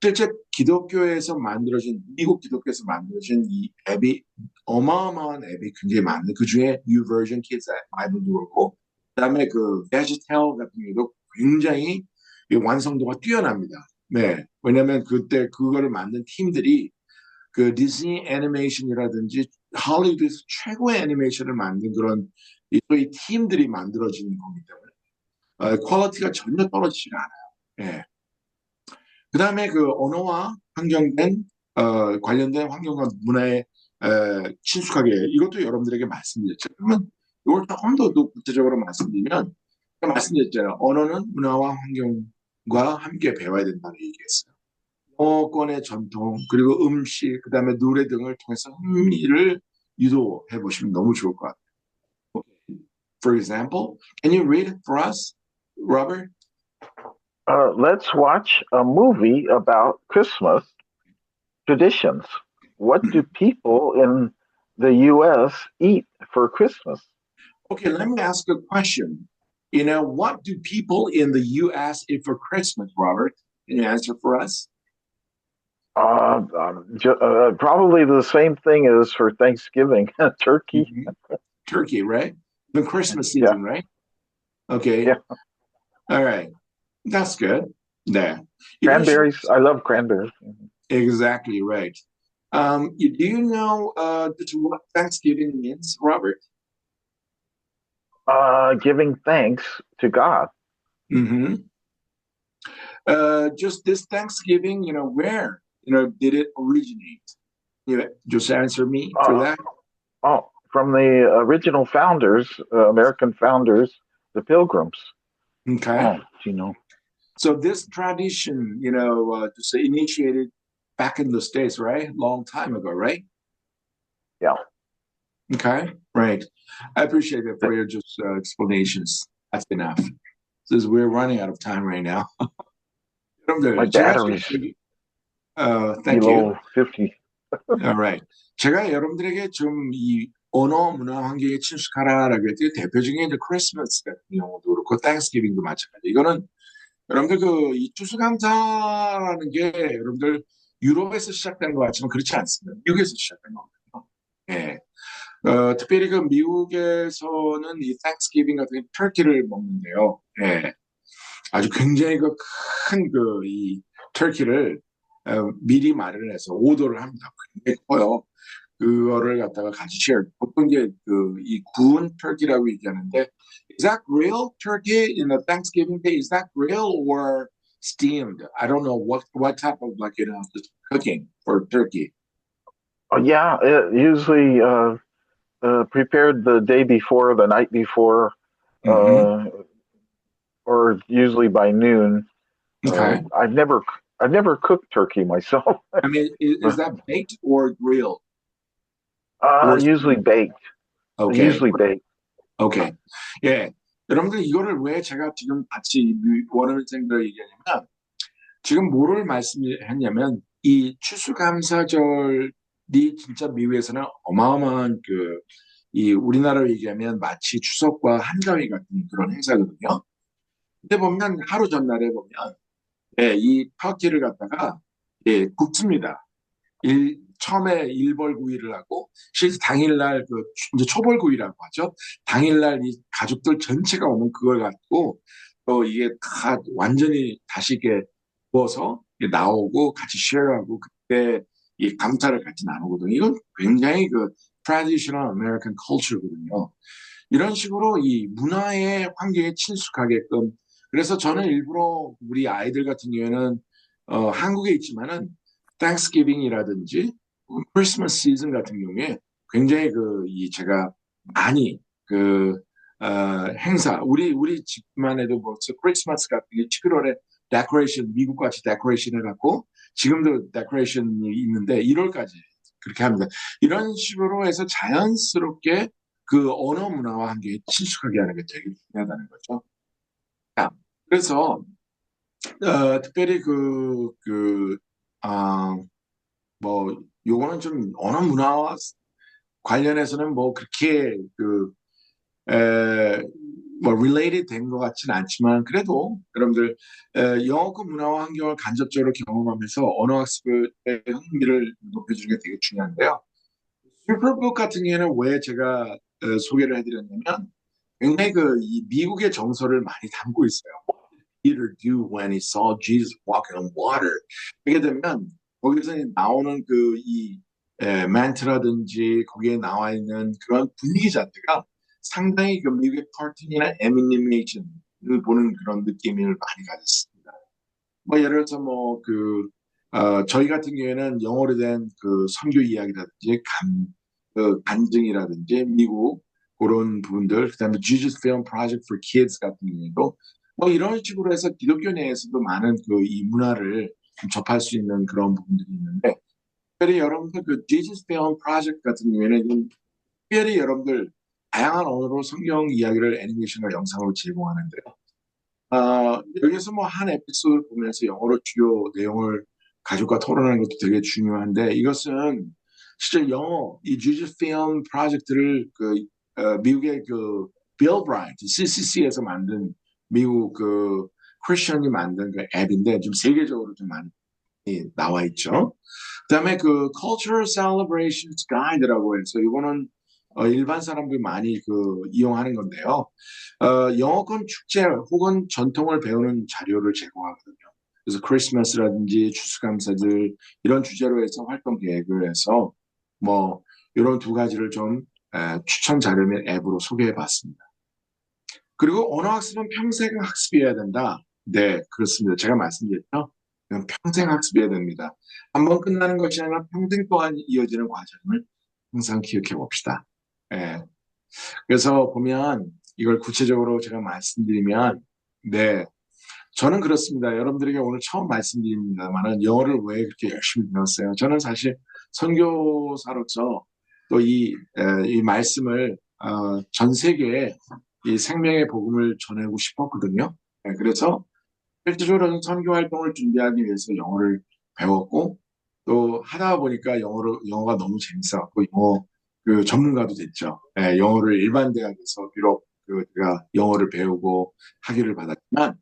실제 기독교에서 만들어진 미국 기독교에서 만들어진 이 앱이 어마어마한 앱이 굉장히 많은데 그 중에 U Version Kids Bible도 그렇고 그다음에 Vegetal 같은 경우도 굉장히 완성도가 뛰어납니다. 네, 왜냐하면 그때 그거를 만든 팀들이 디즈니 애니메이션이라든지 할리우드에서 최고의 애니메이션을 만든 그런 소위 팀들이 만들어진 거기 때문에 퀄리티가 전혀 떨어지지가 않아요. 예. 그 다음에 언어와 관련된 환경과 문화에 친숙하게 이것도 여러분들에게 말씀드렸죠. 그러면 이걸 조금 더 구체적으로 말씀드리면 말씀드렸잖아요. 언어는 문화와 환경과 함께 배워야 된다는 얘기했어요. 영어권의 전통 그리고 음식 그다음에 노래 등을 통해서 흥미를 유도해 보시면 너무 좋을 것 같아요. for example. Can you read it for us, Robert? Let's watch a movie about Christmas traditions. What do people in the U.S. eat for Christmas? Okay, let me ask a question. What do people in the U.S. eat for Christmas, Robert? Can you answer for us? Probably the same thing as for Thanksgiving, turkey. Mhm. Turkey, right? The Christmas Yeah, season, right? Okay, yeah. all right. That's good. There. 이런 식으로 Cranberries. I love cranberries. exactly right. Do you know what Thanksgiving means, Robert? Giving thanks to God. Hmm. Just this Thanksgiving, where, did it originate? Just answer me for Uh, that. from the original founders, American founders, the Pilgrims. Okay. Oh, do you know? So this tradition, just initiated back in the States, right? Long time ago, right? Yeah. Okay. Right. I appreciate it for your just explanations. That's enough. Since we're running out of time right now. My 여러분들, 제가 지금 battery's thank you. below 50. Alright. 제가 여러분들에게 좀 이 언어 문화 환경에 친숙하라라고 했더니 대표적인 이제 크리스마스 같은 경우도 그렇고 땡스기빙도 마찬가지. 이거는 여러분들 이 추수감사라는 게 여러분들 유럽에서 시작된 것 같지만 그렇지 않습니다. 미국에서 시작된 거거든요. 예. 특별히 미국에서는 이 땡스기빙 같은 경우 터키를 먹는데요. 예. 아주 굉장히 큰 이 터키를 미리 마련해서 오더를 합니다. 굉장히 커요. 그거를 갖다가 같이 share. 보통 이제 이 구운 터키라고 얘기하는데, is that grilled turkey in the Thanksgiving day? Is that grilled or steamed? I don't know what type of cooking for turkey. Yeah, it usually prepared the day before, the night before, Hmm. uh, or usually by noon. Okay. I've never cooked turkey myself. I mean, is that baked or grilled or Usually steamed? baked. Okay. Usually baked. 오케이. 예. 여러분들 이거를 왜 제가 지금 같이 원어민생들 얘기하냐면 지금 뭐를 말씀했냐면 이 추수감사절이 진짜 미국에서는 어마어마한 이 우리나라로 얘기하면 마치 추석과 한가위 같은 그런 행사거든요. 근데 보면 하루 전날에 보면 예, 이 터키를 갖다가 예, 굽습니다. 처음에 일벌구이를 하고 실제 당일날 이제 초벌구이라고 하죠. 당일날 이 가족들 전체가 오면 그걸 갖고 또 이게 다 완전히 다시 이게 구워서 나오고 같이 쉐어하고 그때 이 감사를 같이 나누거든요. 이건 굉장히 traditional American culture거든요. 이런 식으로 이 문화의 환경에 친숙하게끔 그래서 저는 일부러 우리 아이들 같은 경우에는 한국에 있지만은 Thanksgiving이라든지 크리스마스 시즌 같은 경우에 굉장히 이 제가 많이 행사 우리 집만 해도 벌써 크리스마스 같은 게 11월에 데코레이션 미국 같이 데코레이션 해갖고 지금도 데코레이션이 있는데 1월까지 그렇게 합니다. 이런 식으로 해서 자연스럽게 언어 문화와 함께 친숙하게 하는 게 되게 중요하다는 거죠. 자, 그래서 특별히 뭐 요거는 좀 언어 문화와 관련해서는 뭐 그렇게 에, 뭐 related 된 것 같지는 않지만 그래도 여러분들 영어권 문화와 환경을 간접적으로 경험하면서 언어 학습의 흥미를 높여주는 게 되게 중요한데요. 슈퍼북 같은 경우에는 왜 제가 소개를 해드렸냐면 굉장히 이 미국의 정서를 많이 담고 있어요. Peter do when he saw Jesus walking on water. 그게 되면 거기서 나오는 이 멘트라든지 거기에 나와 있는 그런 분위기 자체가 상당히 미국의 카툰이나 애니메이션을 보는 그런 느낌을 많이 가졌습니다. 뭐 예를 들어서 저희 같은 경우에는 영어로 된 선교 이야기라든지 간증이라든지 미국 그런 부분들 그다음에 Jesus Film Project for Kids 같은 경우에도 뭐 이런 식으로 해서 기독교 내에서도 많은 이 문화를 좀 접할 수 있는 그런 부분들이 있는데 특별히 여러분들 Jesus Film Project 같은 경우에는 특별히 여러분들 다양한 언어로 성경 이야기를 애니메이션과 영상으로 제공하는데요. 여기서 뭐 한 에피소드를 보면서 영어로 주요 내용을 가족과 토론하는 것도 되게 중요한데 이것은 실제 영어 이 주지 필름 프로젝트를 미국의 그 빌 브라이트 CCC에서 만든 미국 그 크리스천이 만든 그 앱인데 좀 세계적으로 좀 많이 나와 있죠. 그다음에 그 Cultural Celebrations Guide라고 해서 이거는 일반 사람들이 많이 이용하는 건데요. 영어권 축제 혹은 전통을 배우는 자료를 제공하거든요. 그래서 크리스마스라든지 추수감사절 이런 주제로 해서 활동 계획을 해서 뭐 이런 두 가지를 좀 추천 자료면 앱으로 소개해 봤습니다. 그리고 언어학습은 평생 학습해야 된다. 네, 그렇습니다. 제가 말씀드렸죠. 그냥 평생 학습해야 됩니다. 한번 끝나는 것이 아니라 평생 동안 이어지는 과정을 항상 기억해 봅시다. 예. 그래서 보면 이걸 구체적으로 제가 말씀드리면, 네, 저는 그렇습니다. 여러분들에게 오늘 처음 말씀드립니다만은 영어를 왜 그렇게 열심히 배웠어요? 저는 사실 선교사로서 또 이 말씀을 전 세계에 이 생명의 복음을 전하고 싶었거든요. 네, 그래서 실질적으로 선교 활동을 준비하기 위해서 영어를 배웠고 또 하다 보니까 영어가 너무 재밌어갖고 영어 전문가도 됐죠. 예, 영어를 일반 대학에서 비록 제가 영어를 배우고 학위를 받았지만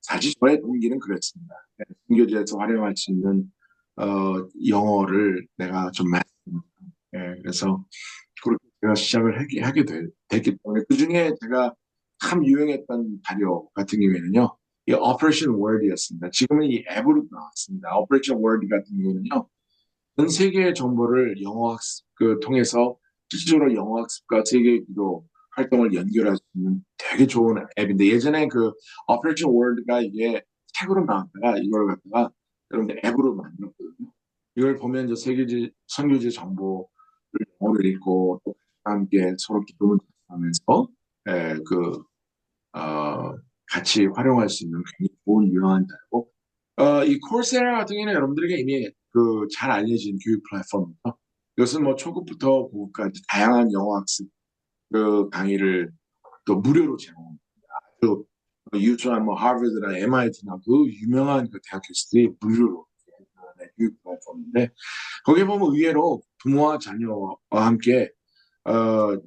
사실 저의 동기는 그랬습니다. 예, 선교지에서 활용할 수 있는 영어를 내가 좀 많이 그래서 그렇게 제가 시작을 됐기 때문에 그중에 제가 참 유용했던 자료 같은 경우에는요. 이 Operation Word이었습니다. 지금은 이 앱으로 나왔습니다. Operation Word 같은 경우는요. 전 세계의 정보를 영어 학습 통해서 실질적으로 영어 학습과 세계 기도 활동을 연결할 수 있는 되게 좋은 앱인데 예전에 그 Operation Word가 이게 책으로 나왔다가 이걸 갖다가 여러분들 앱으로 만들었거든요. 이걸 보면 이제 세계지 선교지 정보를 영어를 읽고 또 함께 서로 기도를 하면서 예, 같이 활용할 수 있는 굉장히 좋은 유용한 자료고 이 콜세라 같은 경우는 여러분들에게 이미 잘 알려진 교육 플랫폼이죠. 이것은 뭐 초급부터 고급까지 다양한 영어 학습 강의를 또 무료로 제공합니다. 또 유수한 뭐 하버드나 MIT나 그 유명한 대학 교수들이 무료로 교육 플랫폼인데 거기에 보면 의외로 부모와 자녀와 함께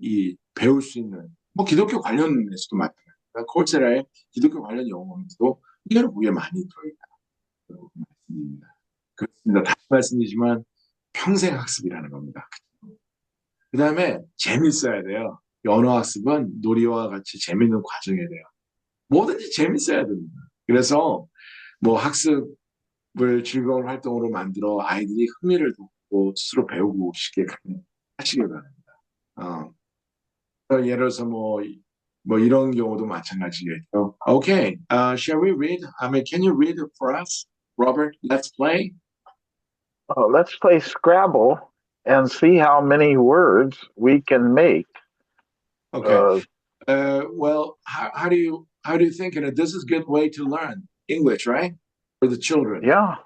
이 배울 수 있는 뭐 기독교 관련해서도 마찬가지입니다. 콜세라의 기독교 관련 영어도 의외로 그게 많이 들어있다고 말씀드립니다. 그렇습니다. 다시 말씀드리지만 평생 학습이라는 겁니다. 그 다음에 재밌어야 돼요. 언어 학습은 놀이와 같이 재밌는 과정이 돼요. 뭐든지 재밌어야 됩니다. 그래서 뭐 학습을 즐거운 활동으로 만들어 아이들이 흥미를 돋고 스스로 배우고 싶게 하시길 바랍니다. 예를 들어서 뭐 이런 경우도 마찬가지겠죠. Okay, shall we read? I mean, can you read for us, Robert? Let's play. Let's play Scrabble and see how many words we can make. Okay. Well, how do you think? And this is a good way to learn English, right? For the children. Yeah,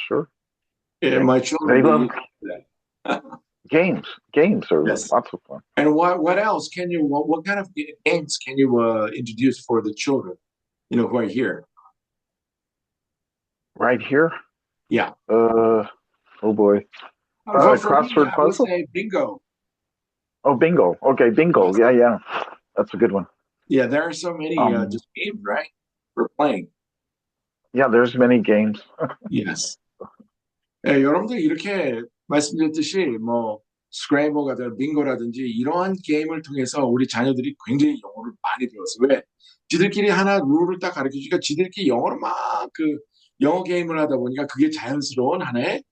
sure. Yeah, my They children love use that. games. Games are Yes. lots of fun. And what else can you? What kind of games can you introduce for the children? Who are here. Right here? Yeah. Oh boy. For me, Crossword I would puzzle? say bingo. Oh, bingo. Okay, bingo. Yes. Yeah. That's a good one. Yeah, there are so many just games, right? For playing. Yeah, there's many games. Yes. 예, 여러분들 이렇게 말씀드렸듯이 뭐 스크램블 빙고라든지 이러한 게임을 통해서 우리 자녀들이 굉장히 영어를 많이 배웠어요. 왜? 지들끼리 하나 룰을 딱 가르쳐 주니까 지들끼리 영어로 막 영어 게임을 하다 보니까 그게 자연스러운 하나의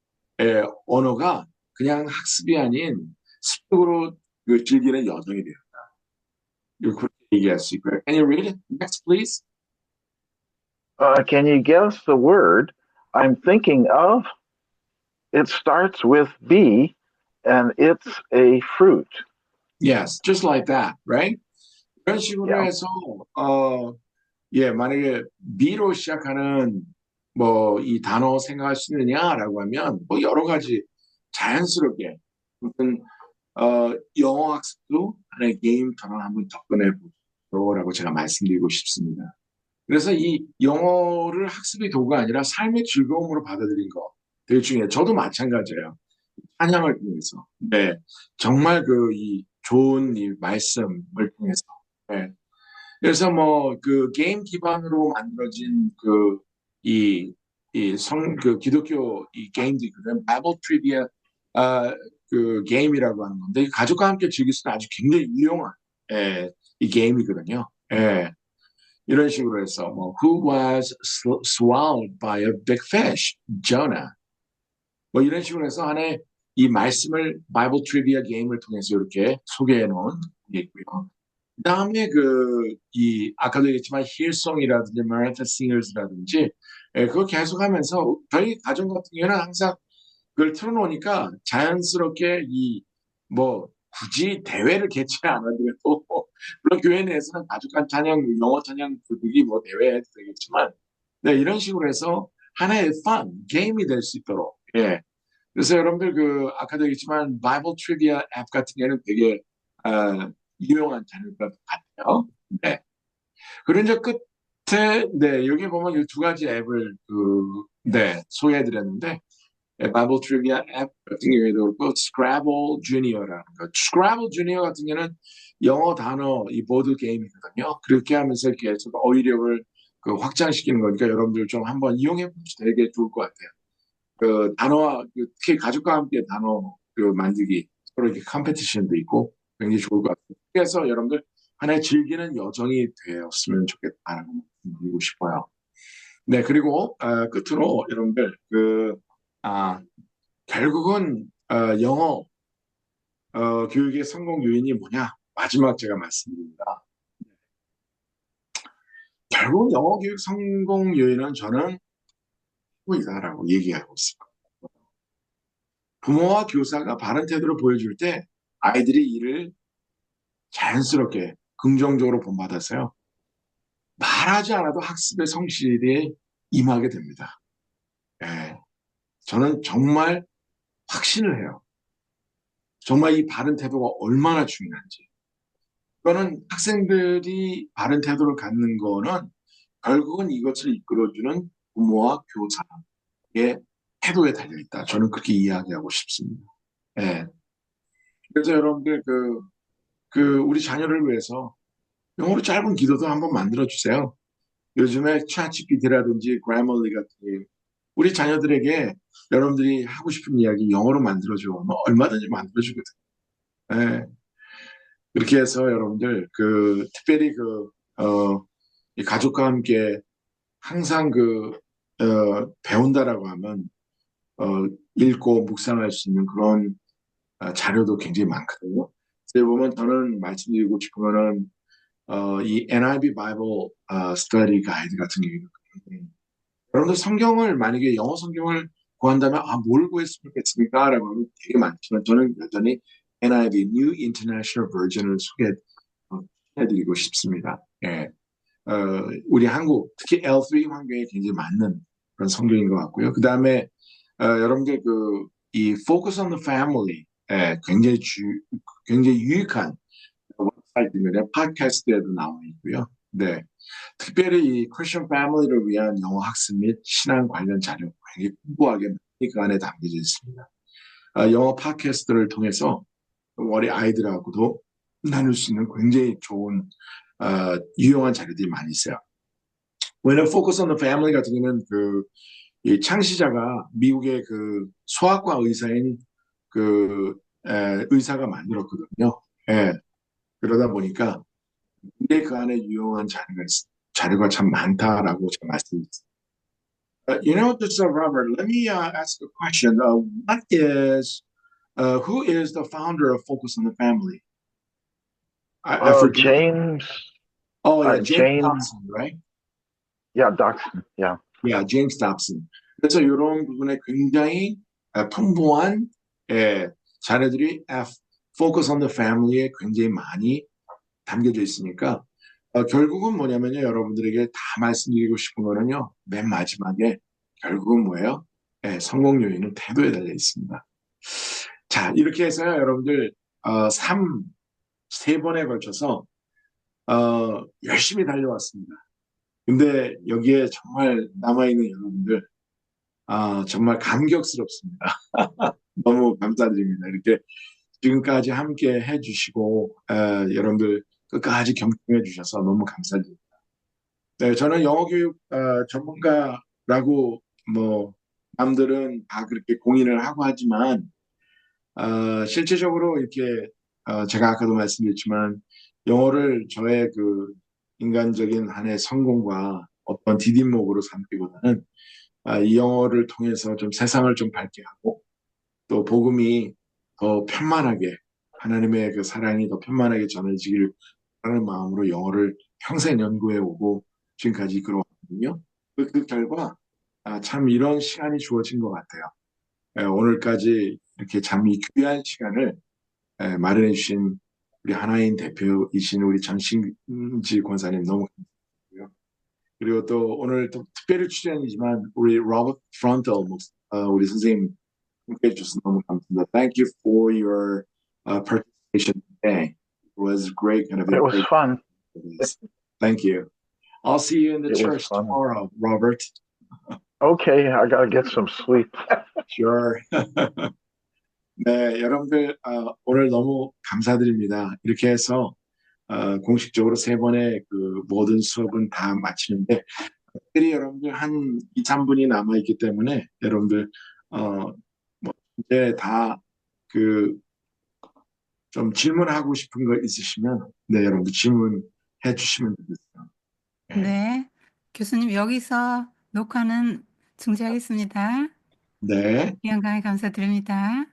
언어가 그냥 학습이 아닌 습득으로 즐기는 여정이 되었다. 이렇게 얘기할 수 있고요. Can you read it? Next, please. Can you guess the word I'm thinking of? It starts with B, and it's a fruit. Yes, just like that, right? 이런 식으로 Yeah. 해서 만약에 B로 시작하는 뭐 이 단어 생각할 수 있느냐라고 하면 뭐 여러 가지 자연스럽게 무슨 영어 학습도 하나의 게임처럼 한번 접근해 보라고 제가 말씀드리고 싶습니다. 그래서 이 영어를 학습의 도구가 아니라 삶의 즐거움으로 받아들인 거 되게 중요해요. 저도 마찬가지예요. 찬양을 통해서. 네. 정말 이 좋은 이 말씀을 통해서. 네. 그래서 뭐 그 게임 기반으로 만들어진 기독교 이 게임도 있거든요. 바이블 트리비아 그 게임이라고 하는 건데 가족과 함께 즐길 수 있는 아주 굉장히 유용한 이 게임이거든요. 예. 이런 식으로 해서 뭐 Who was swallowed by a big fish? Jonah. 뭐 이런 식으로 해서 하나의 이 말씀을 바이블 트리비아 게임을 통해서 이렇게 소개해 놓은 게 있고요. 그다음에 이 아까도 얘기했지만 힐송이라든지 마라타 싱어스라든지 그걸 계속하면서 저희 가정 같은 경우는 항상 그걸 틀어놓으니까 자연스럽게 뭐 굳이 대회를 개최 안 하더라도 물론 교회 내에서는 가족간 찬양, 영어 찬양 부르기 뭐 대회 해도 되겠지만 네, 이런 식으로 해서 하나의 게임이 될 수 있도록 예. 그래서 여러분들 아까도 얘기했지만 바이블 트리비아 앱 같은 경우는 되게 유용한 자료일 것 같아요. 네. 그런 이제 끝에 네, 여기 보면 이 두 가지 앱을 네, 소개해 드렸는데 바이블 트리비아 앱 같은 경우에도 그렇고 스크래블 주니어라는 거. 스크래블 주니어 같은 경우는 영어 단어 이 보드 게임이거든요. 그렇게 하면서 계속 어휘력을 확장시키는 거니까 여러분들 좀 한번 이용해 보시면 되게 좋을 것 같아요. 단어와 특히 가족과 함께 단어 만들기 서로 이렇게 컴페티션도 있고 굉장히 좋을 것 같아요. 그래서 여러분들 하나의 즐기는 여정이 되었으면 좋겠다라고 말씀드리고 싶어요. 네, 그리고 끝으로 여러분들 결국은 영어 교육의 성공 요인이 뭐냐? 마지막 제가 말씀드립니다. 결국 영어 교육 성공 요인은 저는 이다라고 얘기하고 있습니다. 부모와 교사가 바른 태도를 보여줄 때 아이들이 이를 자연스럽게 긍정적으로 본받아서요. 말하지 않아도 학습의 성실에 임하게 됩니다. 예, 저는 정말 확신을 해요. 정말 이 바른 태도가 얼마나 중요한지. 그거는 학생들이 바른 태도를 갖는 거는 결국은 이것을 이끌어주는 부모와 교사의 태도에 달려있다. 저는 그렇게 이야기하고 싶습니다. 예. 그래서 여러분들 우리 자녀를 위해서 영어로 짧은 기도도 한번 만들어 주세요. 요즘에 챗GPT라든지 그래머리 같은 우리 자녀들에게 여러분들이 하고 싶은 이야기 영어로 만들어줘. 뭐 얼마든지 만들어주거든. 예. 그렇게 해서 여러분들 특별히 이 가족과 함께 항상 배운다라고 하면 읽고 묵상할 수 있는 그런 자료도 굉장히 많거든요. 그래서 보면 저는 말씀드리고 싶은 거는 이 NIV 바이블 스터디 가이드 같은 경우는 여러분들 성경을 만약에 영어 성경을 구한다면 뭘 구했으면 좋겠습니까? 라고 하면 되게 많지만 저는 여전히 NIV New International Version을 소개해드리고 싶습니다. 예. 우리 한국 특히 L3 환경에 굉장히 맞는 그런 성경인 것 같고요. 그 다음에 여러분들 이 Focus on the Family 굉장히 유익한 웹사이트입니다. 팟캐스트에도 나와 있고요. 네. 특별히 이 크리스천 패밀리를 위한 영어 학습 및 신앙 관련 자료 굉장히 풍부하게 그 안에 담겨져 있습니다. 영어 팟캐스트를 통해서 우리 아이들하고도 나눌 수 있는 굉장히 좋은 유용한 자료들이 많이 있어요. 왜냐면 Focus on the Family 같은 경우는 이 창시자가 미국의 소아과 의사인 의사가 만들었거든요. 예. 그러다 보니까 근데 그 안에 유용한 자료가 참 많다라고 제가 말씀드렸습니다. just Robert, let me ask a question. Who is the founder of Focus on the Family? I forget. James, Oh, yeah, James James, Dobson, right? yeah, Dachshund, yeah. Yeah, James Dobson. 그래서 이런 부분에 굉장히 풍부한 자료들이 Focus on the Family에 굉장히 많이 담겨져 있으니까 결국은 뭐냐면요, 여러분들에게 다 말씀드리고 싶은 거는요, 맨 마지막에 결국은 뭐예요? 성공 요인은 태도에 달려 있습니다. 자, 이렇게 해서요, 여러분들 세 번에 걸쳐서 열심히 달려왔습니다. 근데 여기에 정말 남아있는 여러분들, 정말 감격스럽습니다. 너무 감사드립니다. 이렇게 지금까지 함께 해주시고, 여러분들 끝까지 경청해 주셔서 너무 감사드립니다. 네, 저는 영어 교육 전문가라고 뭐 남들은 다 그렇게 공인을 하고 하지만 실제적으로 이렇게 제가 아까도 말씀드렸지만 영어를 저의 그 인간적인 한해 성공과 어떤 디딤목으로 삼기보다는 이 영어를 통해서 좀 세상을 좀 밝게 하고 또 복음이 더 편만하게 하나님의 그 사랑이 더 편만하게 전해지길 하는 마음으로 영어를 평생 연구해 오고 지금까지 이끌어왔거든요. 그 결과 참 이런 시간이 주어진 것 같아요. 오늘까지 이렇게 참 이 귀한 시간을 마련해 주신 우리 하나인 대표이신 우리 전신지 권사님 너무 감사드리고요. 그리고 또 오늘 또 특별히 출연이지만 우리 로버트 프론텔 우리 선생님 함께 해주셔서 너무 감사합니다. Thank you for your participation today. It was great kind of It was fun. Thank you. I'll see you in the It was church fun. tomorrow, Robert. Okay, I gotta get some sleep. Sure. 네, 여러분들 오늘 너무 감사드립니다. 이렇게 해서 공식적으로 세 번의 그 모든 수업은 다 마치는데 특별히 여러분들 한 2, 3분이 남아있기 때문에 여러분들 뭐 이제 다 그 좀 질문하고 싶은 거 있으시면 네, 여러분들 질문해 주시면 되겠어요. 네. 교수님, 여기서 녹화는 중지하겠습니다. 네. 귀한 강의 감사드립니다.